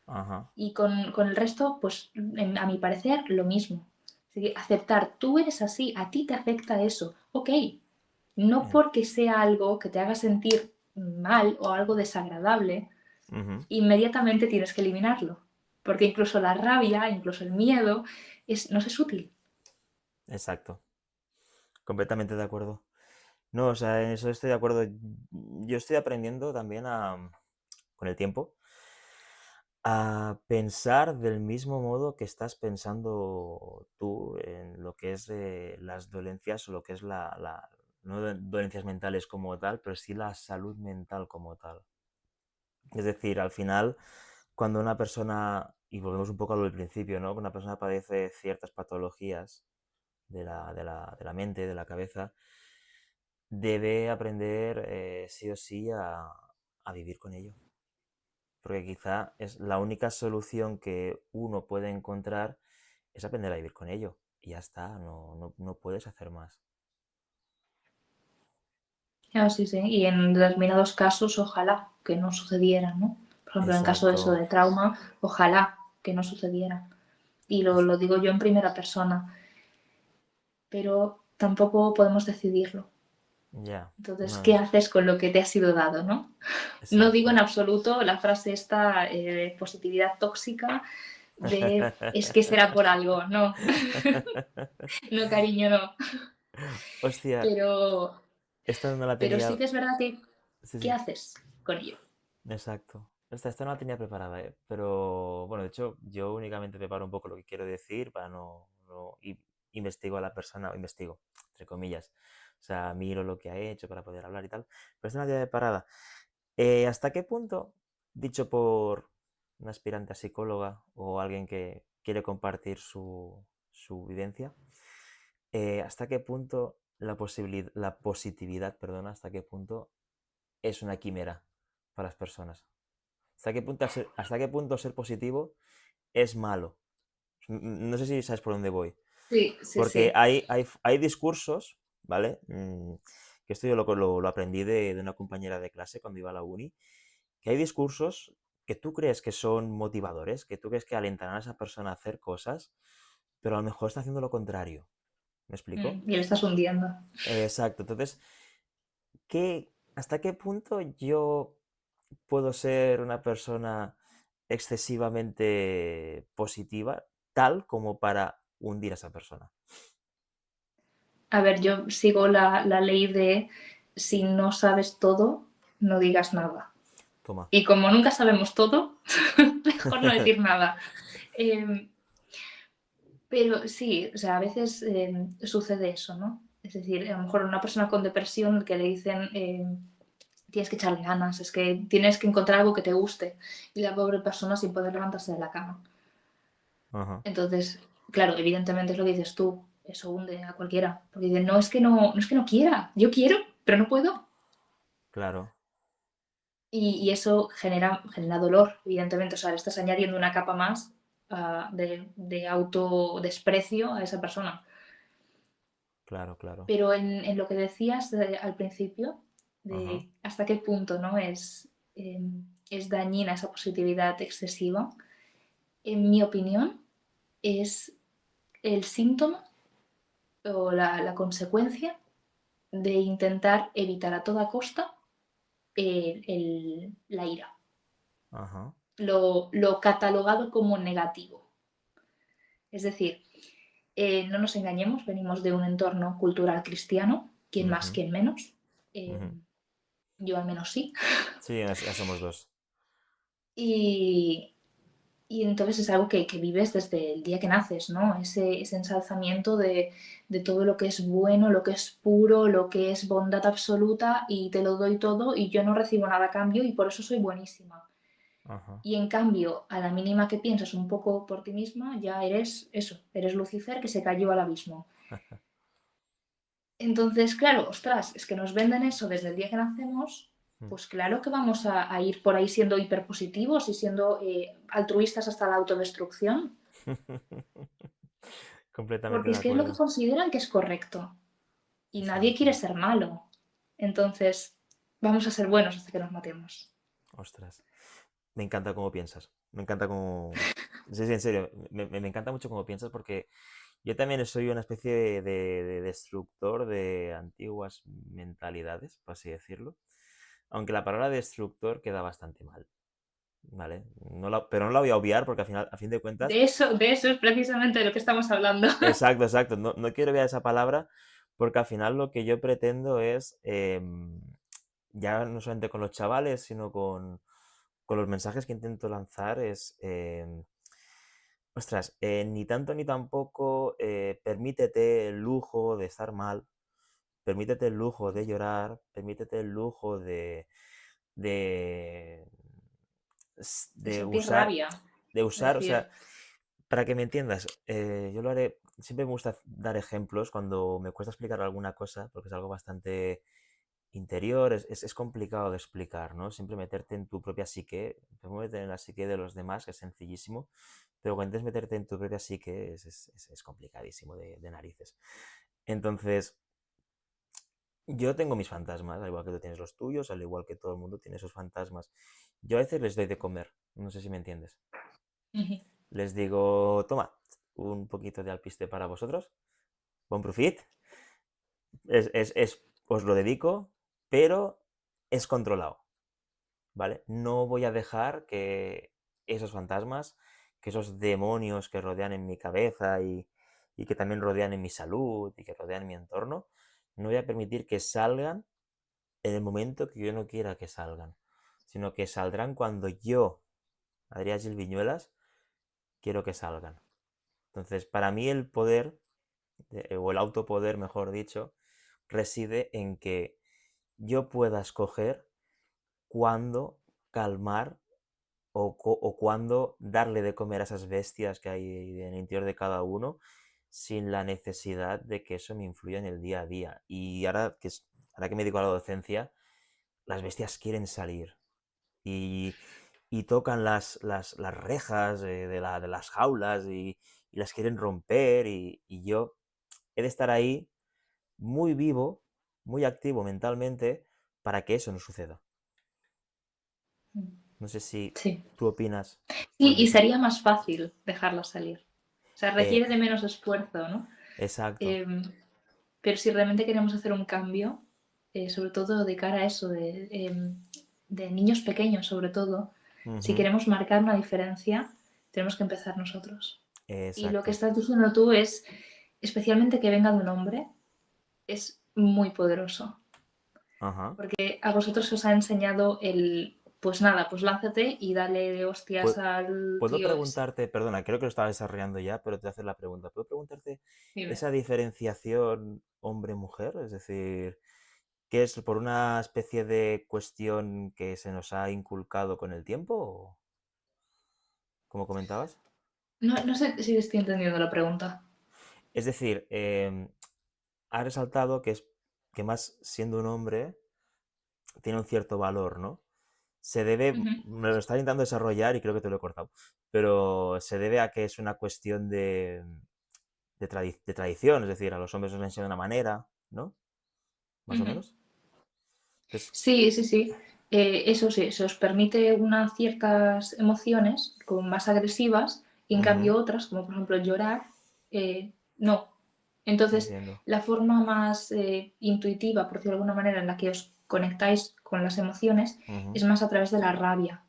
Ajá. Y con el resto, pues a mi parecer, lo mismo. Así que aceptar, tú eres así, a ti te afecta eso. Ok, no Bien. porque sea algo que te haga sentir mal o algo desagradable, Ujú. inmediatamente tienes que eliminarlo. Porque incluso la rabia, incluso el miedo, nos es útil. Exacto. Completamente de acuerdo. No, o sea, en eso estoy de acuerdo. Yo estoy aprendiendo también con el tiempo, a pensar del mismo modo que estás pensando tú en lo que es las dolencias o lo que es no dolencias mentales como tal, pero sí la salud mental como tal. Es decir, al final, cuando una persona, y volvemos un poco a lo del principio, ¿no? Que una persona padece ciertas patologías de la mente, de la cabeza, debe aprender sí o sí a vivir con ello. Porque quizá es la única solución que uno puede encontrar es aprender a vivir con ello. Y ya está, no puedes hacer más. Ah, sí, sí. Y en determinados casos, ojalá que no sucediera, ¿no? Por ejemplo, en caso de eso Exacto. de trauma, ojalá que no sucediera. Y Es- lo digo yo en primera persona, pero tampoco podemos decidirlo. ya, Entonces, no, ¿qué haces con lo que te ha sido dado, no? No digo en exacto. absoluto la frase esta de positividad tóxica de es que será por algo, no, no cariño, no. Hostia, Pero, esta no la pero sí tenía. que es verdad que, Sí, ¿qué sí, haces con ello? exacto. Esta no la tenía preparada, ¿eh? Pero bueno, de hecho, yo únicamente preparo un poco lo que quiero decir para y investigo a la persona, o investigo, entre comillas. O sea, miro lo que ha hecho para poder hablar y tal. Pero esta no la tenía preparada. ¿Hasta qué punto, dicho por una aspirante a psicóloga o alguien que quiere compartir su vivencia, hasta qué punto la positividad, perdona, hasta qué punto es una quimera para las personas? ¿Hasta qué punto ser positivo es malo? No sé si sabes por dónde voy. Sí, sí, Porque sí. hay discursos, ¿vale? Que esto yo lo aprendí de una compañera de clase cuando iba a la uni, que hay discursos que tú crees que son motivadores, que tú crees que alentarán a esa persona a hacer cosas, pero a lo mejor está haciendo lo contrario. ¿Me explico? Y le estás hundiendo. Exacto. Entonces, ¿hasta qué punto yo puedo ser una persona excesivamente positiva, tal como para hundir a esa persona? A ver, yo sigo la ley de si no sabes todo, no digas nada. Toma. Y como nunca sabemos todo, mejor no decir nada. Eh, pero sí, o sea, a veces sucede eso, ¿no? Es decir, a lo mejor una persona con depresión que le dicen tienes que echarle ganas, es que tienes que encontrar algo que te guste. Y la pobre persona sin poder levantarse de la cama. Ajá, Entonces, claro, evidentemente es lo que dices tú, eso hunde a cualquiera. Porque dicen, no es que no es que no quiera, yo quiero, pero no puedo. claro, Y eso genera dolor, evidentemente. O sea, le estás añadiendo una capa más de autodesprecio a esa persona. claro, claro. Pero en lo que decías al principio, Ajá, de hasta qué punto ¿no? Es dañina esa positividad excesiva, en mi opinión, es el síntoma o la consecuencia de intentar evitar a toda costa la ira, ajá. lo catalogado como negativo. Es decir, no nos engañemos, venimos de un entorno cultural cristiano, quien más, Ujú, quien menos. Eh, ujú. yo al menos sí. Sí, ya somos dos. Y, y entonces es algo que vives desde el día que naces, ¿no? Ese ensalzamiento de todo lo que es bueno, lo que es puro, lo que es bondad absoluta y te lo doy todo y yo no recibo nada a cambio y por eso soy buenísima. Ajá. Y en cambio, a la mínima que piensas un poco por ti misma, ya eres eso, eres Lucifer que se cayó al abismo. Entonces, claro, ostras, es que nos venden eso desde el día que nacemos, Mm. pues claro que vamos a ir por ahí siendo hiperpositivos y siendo altruistas hasta la autodestrucción, Completamente porque de es que es lo que acuerdo. consideran que es correcto y nadie quiere Exacto. ser malo. Entonces, vamos a ser buenos hasta que nos matemos. Ostras. Me encanta cómo piensas. Me encanta cómo... Sí, sí, en serio. Me encanta mucho cómo piensas porque yo también soy una especie de destructor de antiguas mentalidades, por así decirlo. Aunque la palabra destructor queda bastante mal, ¿vale? Pero no la voy a obviar porque al final, a fin de cuentas... De eso es precisamente de lo que estamos hablando. Exacto, exacto. No, no quiero obviar esa palabra porque al final lo que yo pretendo es, ya no solamente con los chavales, sino con los mensajes que intento lanzar, es... ostras, ni tanto ni tampoco permítete el lujo de estar mal, permítete el lujo de llorar, permítete el lujo de, De de sentir usar, rabia. o sea, Decir, para que me entiendas, yo lo haré, siempre me gusta dar ejemplos cuando me cuesta explicar alguna cosa, porque es algo bastante interior, es complicado de explicar, ¿no? Siempre meterte en tu propia psique, meterte en la psique de los demás, que es sencillísimo, pero cuando intentes meterte en tu propia psique es complicadísimo de narices. Entonces, yo tengo mis fantasmas, al igual que tú tienes los tuyos, al igual que todo el mundo tiene sus fantasmas. Yo a veces les doy de comer, no sé si me entiendes. "Ujú, Les digo, toma, un poquito de alpiste para vosotros, buen profit, os lo dedico, pero es controlado, ¿vale? No voy a dejar que esos fantasmas, que esos demonios que rodean en mi cabeza y que también rodean en mi salud y que rodean mi entorno, no voy a permitir que salgan en el momento que yo no quiera que salgan, sino que saldrán cuando yo, Adrián Gil Viñuelas, quiero que salgan. Entonces, para mí el poder, o el autopoder, mejor dicho, reside en que yo pueda escoger cuándo calmar o cuándo darle de comer a esas bestias que hay en el interior de cada uno sin la necesidad de que eso me influya en el día a día. Y ahora que me dedico a la docencia, las bestias quieren salir y, y tocan las rejas de las jaulas y las quieren romper y yo he de estar ahí muy vivo, muy activo mentalmente para que eso no suceda. ujú". No sé si Sí. tú opinas lo Sí, y mismo. sería más fácil dejarla salir. O sea, Eh, requiere de menos esfuerzo, ¿no? exacto. Em, pero si realmente queremos hacer un cambio, sobre todo de cara a eso, de niños pequeños sobre todo, si Ujú, queremos marcar una diferencia, tenemos que empezar nosotros. Y lo que exacto. estás diciendo tú es, especialmente que venga de un hombre, es muy poderoso. Ajá. Porque a vosotros os ha enseñado pues nada, pues lánzate y dale de hostias Pu- al Puedo tío ese. preguntarte, perdona, creo que lo estaba desarrollando ya, pero te voy a hacer la pregunta. ¿Puedo preguntarte Dime. esa diferenciación hombre-mujer? Es decir, ¿qué es por una especie de cuestión que se nos ha inculcado con el tiempo? ¿O como comentabas? No, no sé si estoy entendiendo la pregunta. Es decir, ha resaltado que más siendo un hombre tiene un cierto valor, ¿no? Se debe, Ujú. me lo estaba intentando desarrollar y creo que te lo he cortado, pero se debe a que es una cuestión de tradición, es decir, a los hombres nos han enseñado de una manera, ¿no? Más o Ujú. menos. Entonces, Sí, sí, sí. Eso sí, se os permite unas ciertas emociones como más agresivas y en ujú, cambio otras, como por ejemplo llorar, no. Entonces, entiendo. la forma más intuitiva, por decirlo de alguna manera, en la que os conectáis con las emociones Ujú, es más a través de la rabia,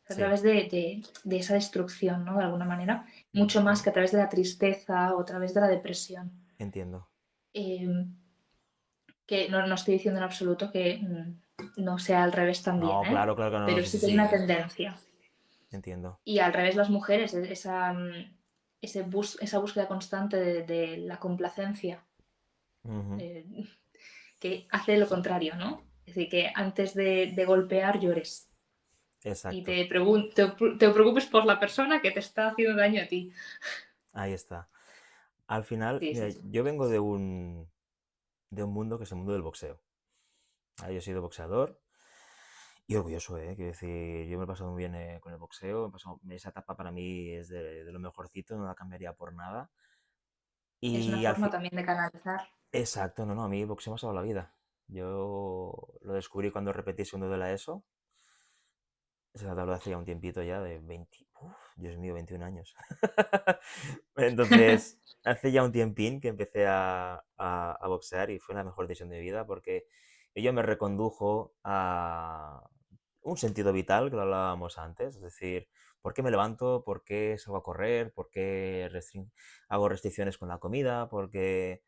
a sí, través de esa destrucción, ¿no? De alguna manera, mucho más ujú, que a través de la tristeza o a través de la depresión. entiendo. Eh, que no estoy diciendo en absoluto que no sea al revés también, No, ¿eh? claro, claro que no, Pero sí, sí, sí que hay una sí, tendencia. entiendo. Y al revés las mujeres, esa búsqueda constante de la complacencia, Ujú, eh, que hace lo contrario, ¿no? Es decir, que antes de golpear llores y exacto, te preocupes por la persona que te está haciendo daño a ti. ahí está. Al final, Sí, mira, sí, sí. yo vengo de un mundo que es el mundo del boxeo. Ah, yo he sido boxeador y orgulloso, ¿eh? Quiero decir, yo me he pasado muy bien con el boxeo, esa etapa para mí es de lo mejorcito, no la cambiaría por nada. Es una Y al forma fin, también de canalizar. exacto, no, no, a mí el boxeo me ha salvado la vida. Yo lo descubrí cuando repetí segundo de la ESO. Se habló hace ya un tiempito ya de 20, Dios mío, 21 años. Entonces, hace ya un tiempín que empecé a boxear y fue la mejor decisión de mi vida porque ello me recondujo a un sentido vital que lo hablábamos antes. Es decir, ¿por qué me levanto? ¿Por qué salgo a correr? ¿Por qué hago restricciones con la comida? ¿Por qué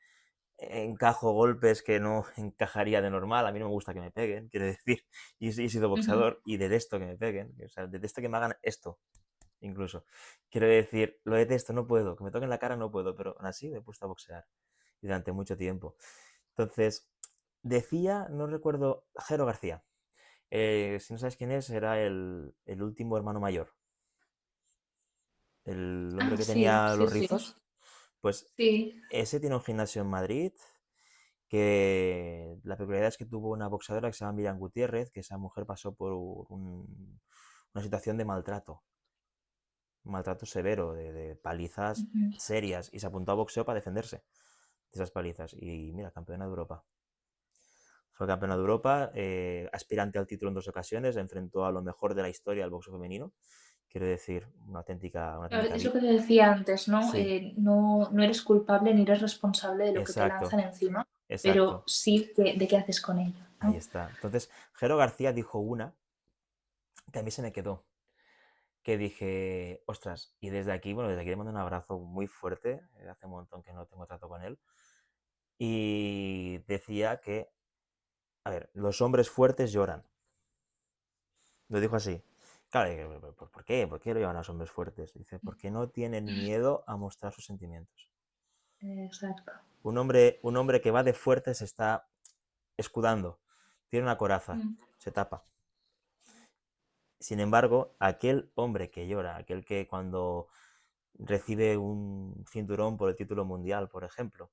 encajo golpes que no encajaría de normal? A mí no me gusta que me peguen, quiero decir, y he sido Ujú, boxeador y detesto que me peguen, o sea, detesto que me hagan esto, incluso. Quiero decir, lo detesto, no puedo, que me toquen la cara no puedo, pero aún así me he puesto a boxear y durante mucho tiempo. Entonces, decía, no recuerdo, Jero García. Si no sabes quién es, era el último hermano mayor, el hombre Ah, que sí, tenía sí, los sí. rizos. Pues Sí. ese tiene un gimnasio en Madrid que la peculiaridad es que tuvo una boxeadora que se llama Miriam Gutiérrez, que esa mujer pasó por una situación de maltrato, un maltrato severo, de palizas Ujú. serias, y se apuntó a boxeo para defenderse de esas palizas. Y mira, campeona de Europa. Fue campeona de Europa, aspirante al título en 2 ocasiones, enfrentó a lo mejor de la historia del boxeo femenino. Quiero decir, una auténtica Es lo que te decía antes, ¿no? Sí, No eres culpable ni eres responsable de lo que te exacto, lanzan encima, pero exacto. sí de qué haces con ello, Ahí ¿no? está. Entonces, Jero García dijo una que a mí se me quedó, que dije, ostras, y desde aquí, bueno, desde aquí le mando un abrazo muy fuerte, hace un montón que no tengo trato con él, y decía que, a ver, los hombres fuertes lloran. Lo dijo así. Claro, y dije, ¿por qué? ¿Por qué lo llaman a los hombres fuertes? Dice, porque no tienen miedo a mostrar sus sentimientos. Exacto. Un hombre que va de fuerte se está escudando, tiene una coraza, Mm. se tapa. Sin embargo, aquel hombre que llora, aquel que cuando recibe un cinturón por el título mundial, por ejemplo,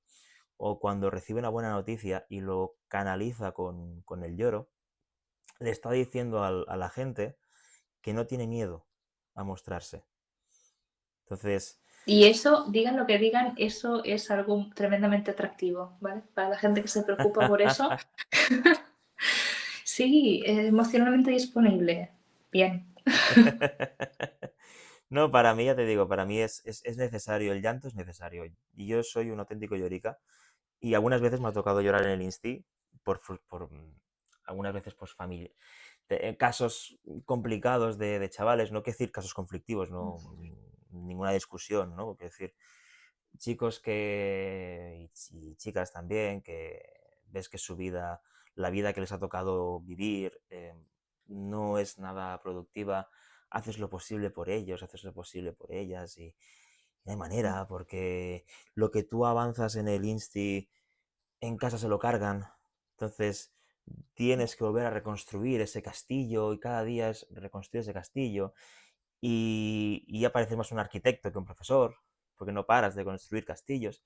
o cuando recibe una buena noticia y lo canaliza con el lloro, le está diciendo a la gente que no tiene miedo a mostrarse. Entonces, Y eso, digan lo que digan, eso es algo tremendamente atractivo, ¿vale? Para la gente que se preocupa por eso, sí, emocionalmente disponible. Bien. no, para mí, ya te digo, para mí es necesario, el llanto es necesario. Y yo soy un auténtico llorica. Y algunas veces me ha tocado llorar en el Insti algunas veces pues familia. Casos complicados de chavales, no quiero decir casos conflictivos, no ninguna discusión, ¿no? Quiero decir, chicos y chicas también, que ves que su vida, la vida que les ha tocado vivir, no es nada productiva, haces lo posible por ellos, haces lo posible por ellas y no hay manera, porque lo que tú avanzas en el Insti, en casa se lo cargan. Entonces tienes que volver a reconstruir ese castillo y cada día es reconstruir ese castillo y ya pareces más un arquitecto que un profesor, porque no paras de construir castillos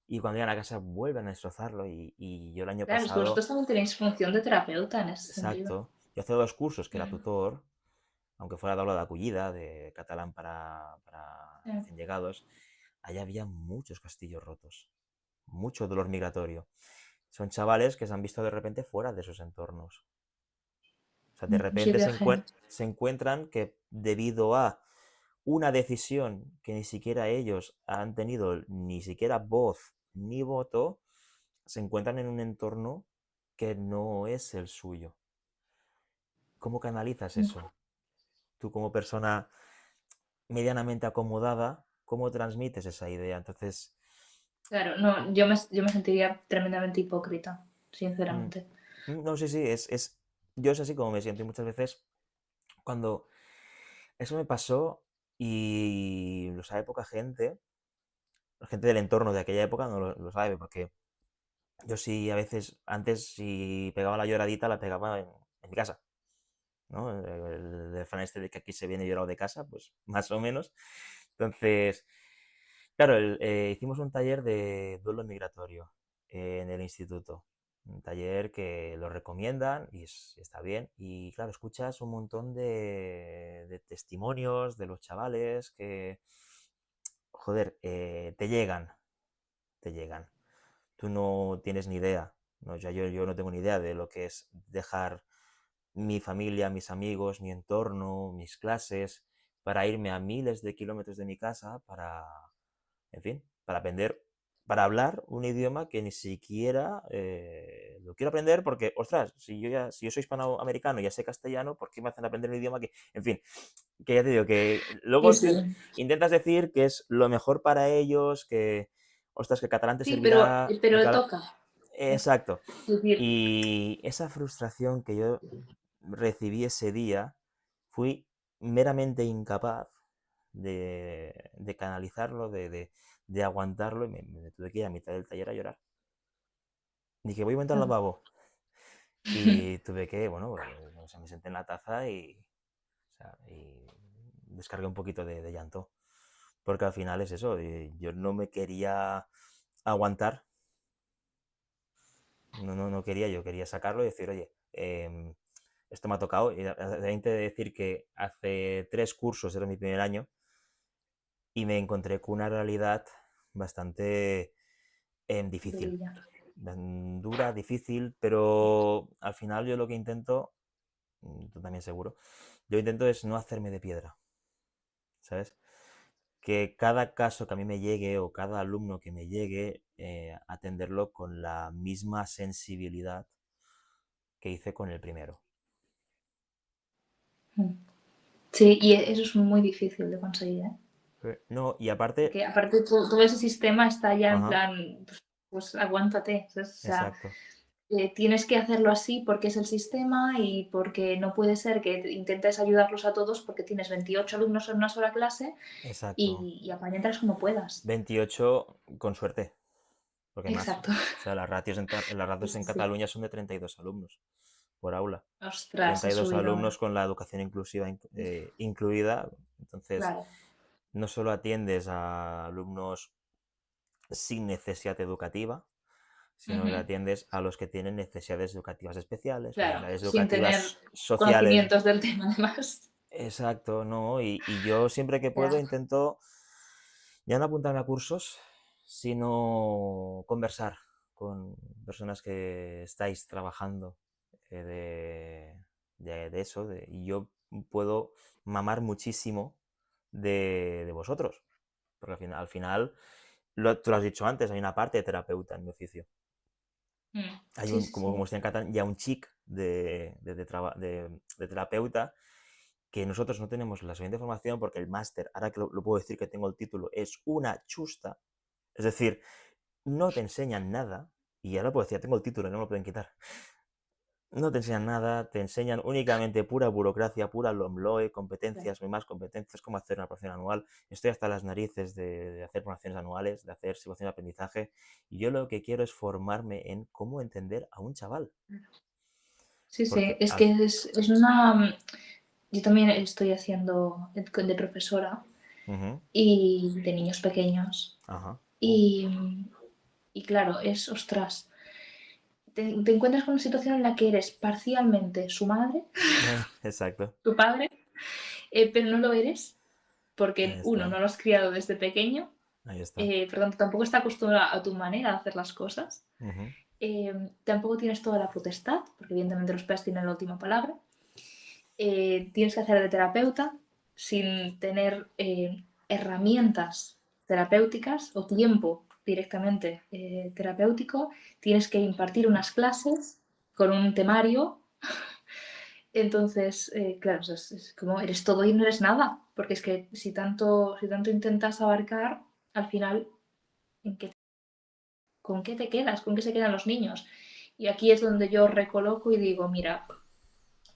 y cuando llegan a casa vuelven a destrozarlo y yo el año Claro, es que pasado, vosotros también tenéis función de terapeuta en ese sentido. exacto, yo hace 2 cursos que era Mm. tutor, aunque fuera de aula de acollida, de catalán para Sí. recién llegados, allá había muchos castillos rotos, mucho dolor migratorio. Son chavales que se han visto de repente fuera de sus entornos. O sea, de Qué repente viaje. se encuentran que debido a una decisión que ni siquiera ellos han tenido ni siquiera voz ni voto, se encuentran en un entorno que no es el suyo. ¿Cómo canalizas eso? Tú como persona medianamente acomodada, ¿cómo transmites esa idea? Entonces, Claro, no, yo me sentiría tremendamente hipócrita, mm, sinceramente. no sé si yo es así como me siento y muchas veces cuando eso me pasó y lo sabe poca gente, la gente del entorno de aquella época no lo sabe, porque yo sí a veces, antes si pegaba la lloradita, la pegaba en mi casa, ¿no? El refrán este de que aquí se viene llorado de casa, pues más o menos. Entonces, claro, hicimos un taller de duelo migratorio en el instituto. Un taller que lo recomiendan y está bien. Y claro, escuchas un montón de testimonios de los chavales que, joder, te llegan, te llegan. Tú no tienes ni idea. ¿no? Ya yo no tengo ni idea de lo que es dejar mi familia, mis amigos, mi entorno, mis clases, para irme a miles de kilómetros de mi casa para, en fin, para aprender, para hablar un idioma que ni siquiera lo quiero aprender porque, ostras, si yo soy hispanoamericano y ya sé castellano, ¿por qué me hacen aprender un idioma que, en fin, que ya te digo, que Sí, luego sí. intentas decir que es lo mejor para ellos, que, ostras, que el catalán te Sí, pero, servirá, pero toca. exacto. Es decir, Y esa frustración que yo recibí ese día, fui meramente incapaz de canalizarlo, de aguantarlo y me tuve que ir a mitad del taller a llorar. Dije, voy a inventar al lavabo. Y tuve que, bueno, o sea, me senté en la taza o sea, y descargué un poquito de llanto. Porque al final es eso, yo no me quería aguantar, no quería, yo quería sacarlo y decir, oye, esto me ha tocado. Y también te he de decir que hace 3 cursos, era mi primer año, y me encontré con una realidad bastante difícil, durilla. dura, difícil, pero al final yo lo que intento, tú también seguro, yo intento es no hacerme de piedra, ¿sabes? Que cada caso que a mí me llegue o cada alumno que me llegue, atenderlo con la misma sensibilidad que hice con el primero. Sí, y eso es muy difícil de conseguir, ¿eh? No, y aparte, Porque aparte todo ese sistema está ya en ajá, plan, pues aguántate. O sea, exacto, tienes que hacerlo así porque es el sistema y porque no puede ser que intentes ayudarlos a todos porque tienes 28 alumnos en una sola clase exacto. y apáñatelas como puedas. 28 con suerte, porque más. Exacto. O sea, las Sí, ratios sí, en sí. Cataluña son de 32 alumnos por aula. Ostras, he 32 subido. alumnos con la educación inclusiva incluida. Entonces, Claro. no solo atiendes a alumnos sin necesidad educativa, sino que Ujú. atiendes a los que tienen necesidades educativas especiales, Claro, necesidades sin tener educativas sociales. conocimientos del tema además. Exacto, ¿no? Y yo siempre que puedo Ya. intento ya no apuntarme a cursos, sino conversar con personas que estáis trabajando de eso, y yo puedo mamar muchísimo de vosotros, porque al final tú lo has dicho antes, hay una parte de terapeuta en mi oficio. Hay Sí, un, sí, como sí. usted en catalán, ya un chic de terapeuta, que nosotros no tenemos la suficiente formación porque el máster, ahora que lo puedo decir que tengo el título, es una chusta. Es decir, no te enseñan nada, y ahora puedo decir, ya tengo el título, no me lo pueden quitar. No te enseñan nada, te enseñan únicamente pura burocracia, pura LOMLOE, Claro. competencias, muy más competencias, cómo hacer una programación anual. Estoy hasta las narices de hacer programaciones anuales, de hacer simulación de aprendizaje, y yo lo que quiero es formarme en cómo entender a un chaval. Sí, sí, Porque es que es una... Yo también estoy haciendo de profesora Ujú, y de niños pequeños. ajá. Y, y claro, ostras, te encuentras con una situación en la que eres parcialmente su madre, Exacto. tu padre, pero no lo eres Ahí porque uno, está. no lo has criado desde pequeño, Ahí está. por lo tanto tampoco está acostumbrado a tu manera de hacer las cosas. Ujú, Tampoco tienes toda la potestad, porque evidentemente los padres tienen la última palabra. Tienes que hacer de terapeuta sin tener herramientas terapéuticas o tiempo directamente terapéutico. Tienes que impartir unas clases con un temario. Entonces, claro, es como eres todo y no eres nada, porque es que si tanto intentas abarcar, al final, ¿con qué te quedas? ¿Con qué se quedan los niños? Y aquí es donde yo recoloco y digo, mira,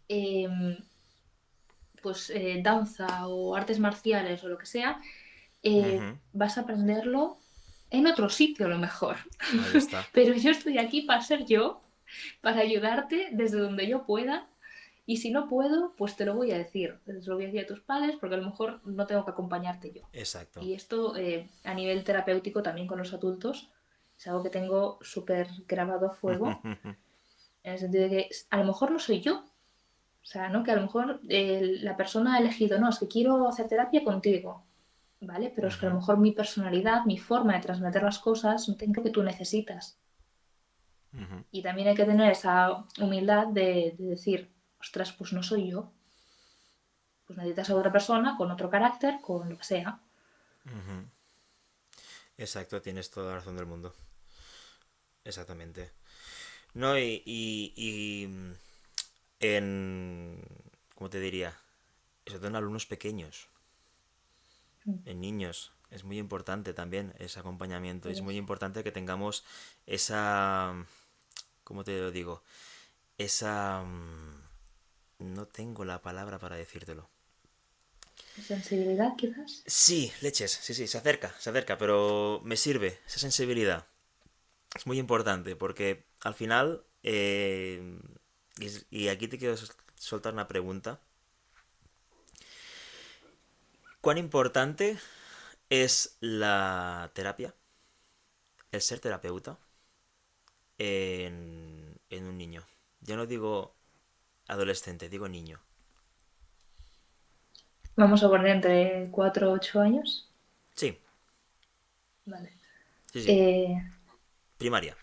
eh, pues danza o artes marciales o lo que sea, ujú. vas a aprenderlo en otro sitio a lo mejor. Ahí está. Pero yo estoy aquí para ser yo, para ayudarte desde donde yo pueda. Y si no puedo, pues te lo voy a decir. Se lo voy a decir a tus padres porque a lo mejor no tengo que acompañarte yo. Exacto. Y esto a nivel terapéutico también con los adultos es algo que tengo súper grabado a fuego, en el sentido de que a lo mejor no soy yo, o sea, ¿no? Que a lo mejor la persona ha elegido, no, es que quiero hacer terapia contigo, ¿vale? Pero es que a lo Ujú, mejor mi personalidad, mi forma de transmitir las cosas, no tengo lo que tú necesitas. Ujú. Y también hay que tener esa humildad de decir, ostras, pues no soy yo. Pues necesitas a otra persona con otro carácter, con lo que sea. Ujú. Exacto, tienes toda la razón del mundo. Exactamente. No, en... ¿Cómo te diría? Eso en alumnos pequeños, en niños. Es muy importante también ese acompañamiento. Es muy Pues, importante que tengamos esa... ¿Cómo te lo digo? Esa... No tengo la palabra para decírtelo. sensibilidad, quizás. Sí, leches, sí, se acerca, pero me sirve esa sensibilidad. Es muy importante porque al final, y aquí te quiero soltar una pregunta. ¿Cuán importante es la terapia, el ser terapeuta en un niño? Ya no digo adolescente, digo niño. Vamos a poner entre 4 y 8 años. Sí, Vale. sí. Eh, Primaria.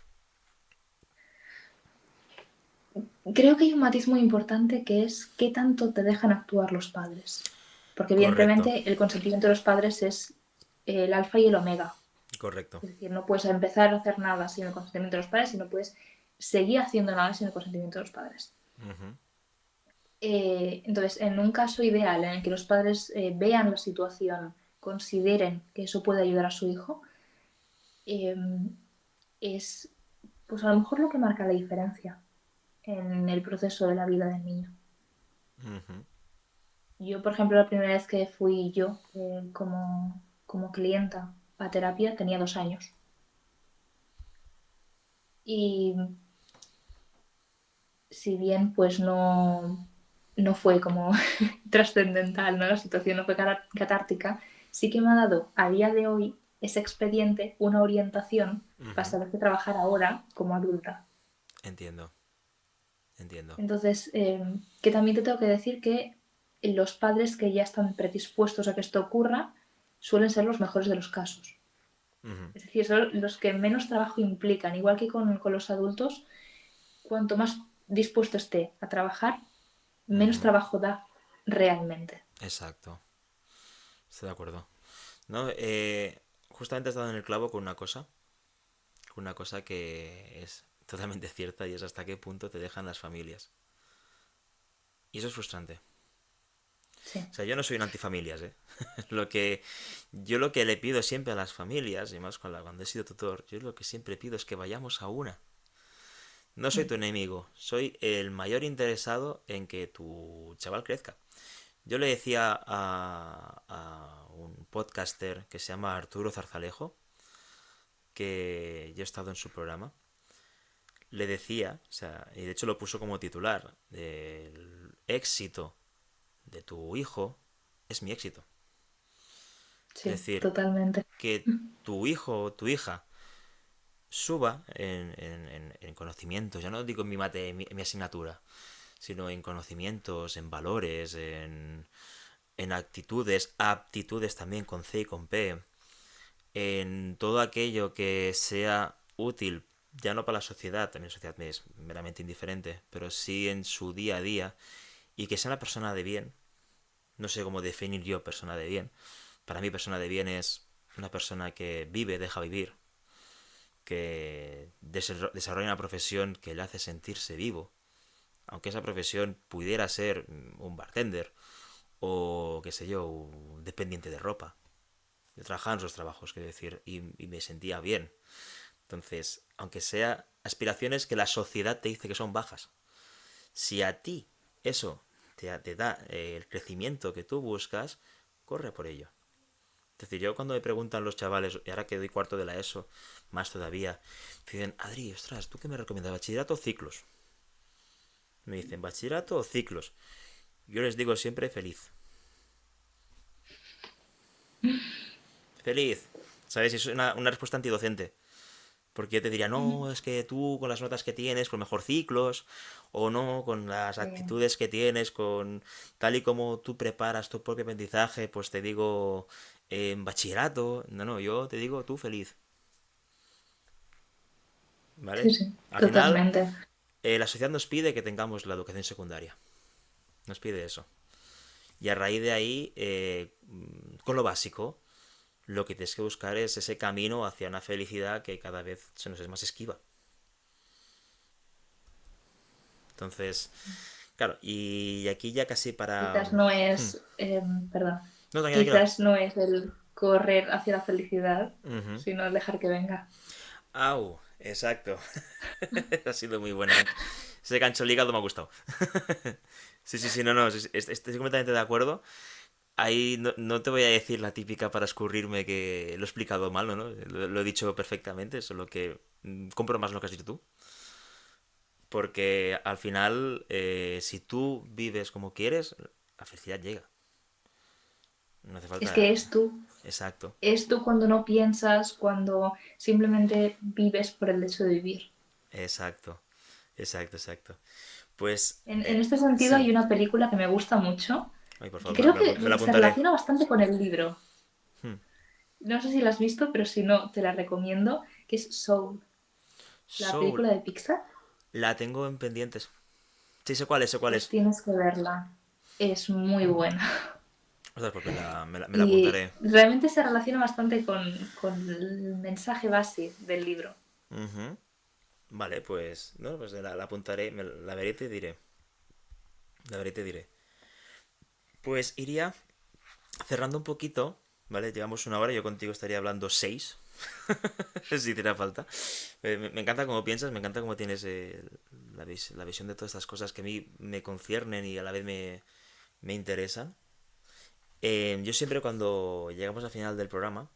Creo que hay un matiz muy importante que es qué tanto te dejan actuar los padres. Porque Correcto, evidentemente el consentimiento de los padres es el alfa y el omega. correcto. Es decir, no puedes empezar a hacer nada sin el consentimiento de los padres y no puedes seguir haciendo nada sin el consentimiento de los padres. Ujú, Entonces, en un caso ideal en el que los padres vean la situación, consideren que eso puede ayudar a su hijo, eh, es pues a lo mejor lo que marca la diferencia en el proceso de la vida del niño. ujú. Yo, por ejemplo, la primera vez que fui yo como clienta a terapia tenía 2 años. Y si bien pues no fue como trascendental, ¿no? La situación no fue catártica, sí que me ha dado a día de hoy ese expediente una orientación para Ujú. saber qué trabajar ahora como adulta. Entiendo, entiendo. Entonces, que también te tengo que decir que los padres que ya están predispuestos a que esto ocurra suelen ser los mejores de los casos. Ujú, Es decir, son los que menos trabajo implican. Igual que con los adultos, cuanto más dispuesto esté a trabajar, menos ujú. trabajo da realmente. Exacto, estoy de acuerdo. No, justamente has dado en el clavo con una cosa que es totalmente cierta y es hasta qué punto te dejan las familias. Y eso es frustrante. Sí. O sea, yo no soy un antifamilias, ¿eh? Lo que le pido siempre a las familias, y más cuando he sido tutor, yo lo que siempre pido es que vayamos a una. No soy tu enemigo, soy el mayor interesado en que tu chaval crezca. Yo le decía a un podcaster que se llama Arturo Zarzalejo, que yo he estado en su programa, le decía, o sea, y de hecho lo puso como titular, el éxito de tu hijo es mi éxito. Es Sí, decir, totalmente. que tu hijo o tu hija suba en conocimientos, ya no digo en en mi asignatura, sino en conocimientos, en valores, en actitudes, aptitudes también con C y con P, en todo aquello que sea útil, ya no para la sociedad, también la sociedad me es meramente indiferente, pero sí en su día a día, y que sea una persona de bien. No sé cómo definir yo persona de bien. Para mí persona de bien es una persona que vive, deja vivir, que desarrolla una profesión que le hace sentirse vivo, aunque esa profesión pudiera ser un bartender o qué sé yo, un dependiente de ropa. Yo trabajaba en esos trabajos, quiero decir, y me sentía bien. Entonces, aunque sea aspiraciones que la sociedad te dice que son bajas, si a ti eso te da el crecimiento que tú buscas, corre por ello. Es decir, yo cuando me preguntan los chavales, y ahora que doy cuarto de la ESO, más todavía, me dicen, Adri, ostras, ¿tú qué me recomiendas? ¿Bachillerato o ciclos? Me dicen, ¿bachillerato o ciclos? Yo les digo siempre feliz. Feliz. ¿Sabes? Es una respuesta antidocente. Porque yo te diría, no, es que tú con las notas que tienes, con mejor ciclos, o no, con las actitudes que tienes, con tal y como tú preparas tu propio aprendizaje, pues te digo, en bachillerato. No, no, yo te digo, tú feliz. ¿vale? Sí, sí, Al final, totalmente. la sociedad nos pide que tengamos la educación secundaria. Nos pide eso. Y a raíz de ahí, con lo básico, lo que tienes que buscar es ese camino hacia una felicidad que cada vez se nos es más esquiva. Entonces, claro, y aquí ya casi para... Quizás no es, perdón, No, tranquila, tranquila. quizás no es el correr hacia la felicidad, Ujú. sino el dejar que venga. Au, exacto. Ha sido muy buena. Ese gancho ligado me ha gustado. Sí, sí, sí, no, no, estoy completamente de acuerdo. Ahí no te voy a decir la típica para escurrirme que lo he explicado mal, ¿no? Lo he dicho perfectamente, solo que compro más lo que has dicho tú. Porque al final, si tú vives como quieres, la felicidad llega. No hace Es que falta... Exacto, es tú cuando no piensas, cuando simplemente vives por el hecho de vivir. exacto, exacto, exacto. Pues, En este sentido sí. hay una película que me gusta mucho, Ay, por que favor, creo que me la se apuntaré. relaciona bastante con el libro. Hmm. No sé si la has visto, pero si no, te la recomiendo, que es Soul, la Soul, película de Pixar. la tengo en pendientes. Sí, sé cuál es, sé cuál Pues es. tienes que verla. Es muy buena. Ostras, pues me la Y apuntaré. realmente se relaciona bastante con el mensaje base del libro. Ujú. Vale, pues, no, pues la apuntaré, la veré y te diré. La veré y te diré. Pues iría cerrando un poquito, ¿vale? Llevamos una hora, yo contigo estaría hablando seis, si te da falta. Me encanta cómo piensas, me encanta cómo tienes la visión de todas estas cosas que a mí me conciernen y a la vez me interesan. Yo siempre cuando llegamos al final del programa,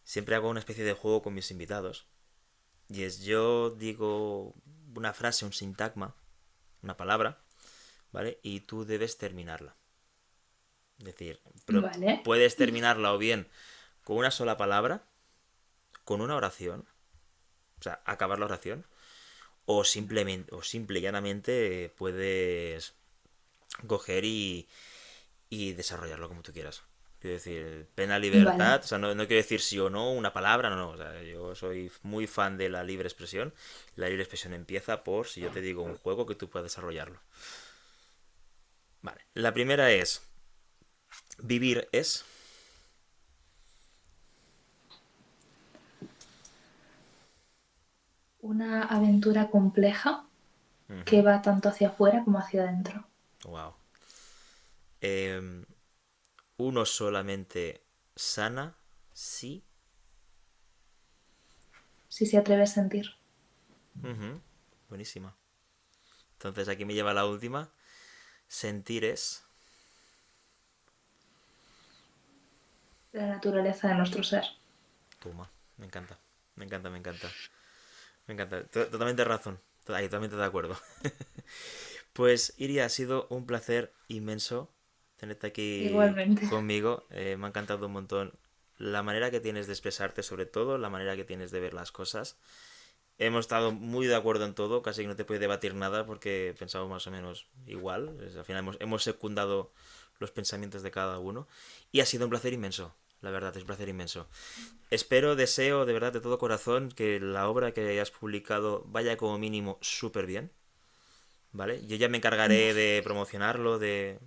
siempre hago una especie de juego con mis invitados. Y es yo digo una frase, un sintagma, una palabra, ¿vale? Y tú debes terminarla. Es decir, pero Vale. puedes terminarla o bien con una sola palabra, con una oración, o sea, acabar la oración, o simplemente, o simple y llanamente puedes coger y desarrollarlo como tú quieras. Quiero decir, pena Vale. libertad, o sea, no quiero decir sí o no, una palabra, no, no, o sea, yo soy muy fan de la libre expresión. La libre expresión empieza por si yo te digo un juego que tú puedas desarrollarlo. Vale, la primera es, vivir es... Una aventura compleja que Ujú. va tanto hacia afuera como hacia adentro. Wow. Em, uno solamente sana si... Si se atreve a sentir. Ujú. Buenísima. Entonces aquí me lleva la última. Sentir es... La naturaleza de nuestro ser. Toma, me encanta, me encanta, me encanta. Me encanta, totalmente razón. Ahí, totalmente de acuerdo. Pues Iria, ha sido un placer inmenso tenerte aquí Igualmente. conmigo. Me ha encantado un montón la manera que tienes de expresarte, sobre todo la manera que tienes de ver las cosas. Hemos estado muy de acuerdo en todo, casi que no te puede debatir nada porque pensamos más o menos igual. Al final hemos secundado los pensamientos de cada uno y ha sido un placer inmenso. La verdad, es un placer inmenso. Espero, deseo de verdad de todo corazón que la obra que hayas publicado vaya como mínimo súper bien, ¿vale? Yo ya me encargaré de promocionarlo, de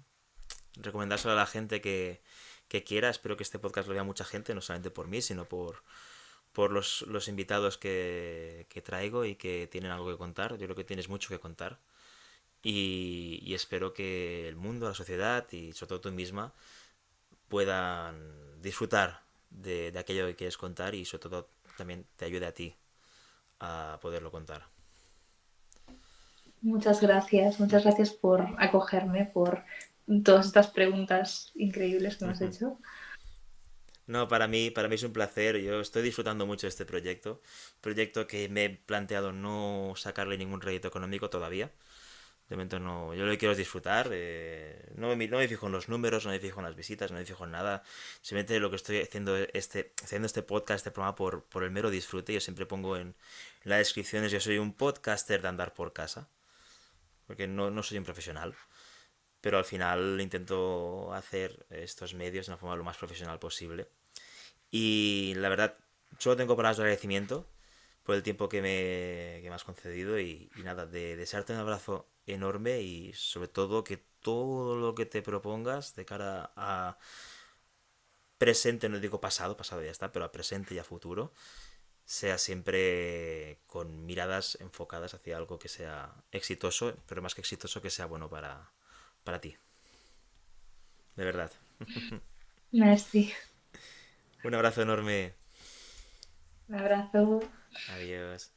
recomendárselo a la gente que quiera. Espero que este podcast lo vea mucha gente, no solamente por mí, sino por los invitados que traigo y que tienen algo que contar. Yo creo que tienes mucho que contar. Y espero que el mundo, la sociedad y sobre todo tú misma puedan disfrutar de aquello que quieres contar y sobre todo también te ayude a ti a poderlo contar. Muchas gracias por acogerme, por todas estas preguntas increíbles que me has hecho. No, para mí es un placer. Yo estoy disfrutando mucho de este proyecto. Proyecto que me he planteado no sacarle ningún rédito económico todavía. De momento no. Yo lo que quiero es disfrutar. No me fijo en los números, no me fijo en las visitas, no me fijo en nada. Simplemente lo que estoy haciendo este podcast, este programa por el mero disfrute. Yo siempre pongo en las descripciones, yo soy un podcaster de andar por casa. Porque no soy un profesional. Pero al final intento hacer estos medios de una forma lo más profesional posible. Y la verdad, solo tengo palabras de agradecimiento por el tiempo que me has concedido y nada, de desearte un abrazo enorme y sobre todo que todo lo que te propongas de cara a presente, no digo pasado, pasado ya está, pero a presente y a futuro, sea siempre con miradas enfocadas hacia algo que sea exitoso, pero más que exitoso, que sea bueno para ti. De verdad. Merci. Un abrazo enorme. Un abrazo. Adiós.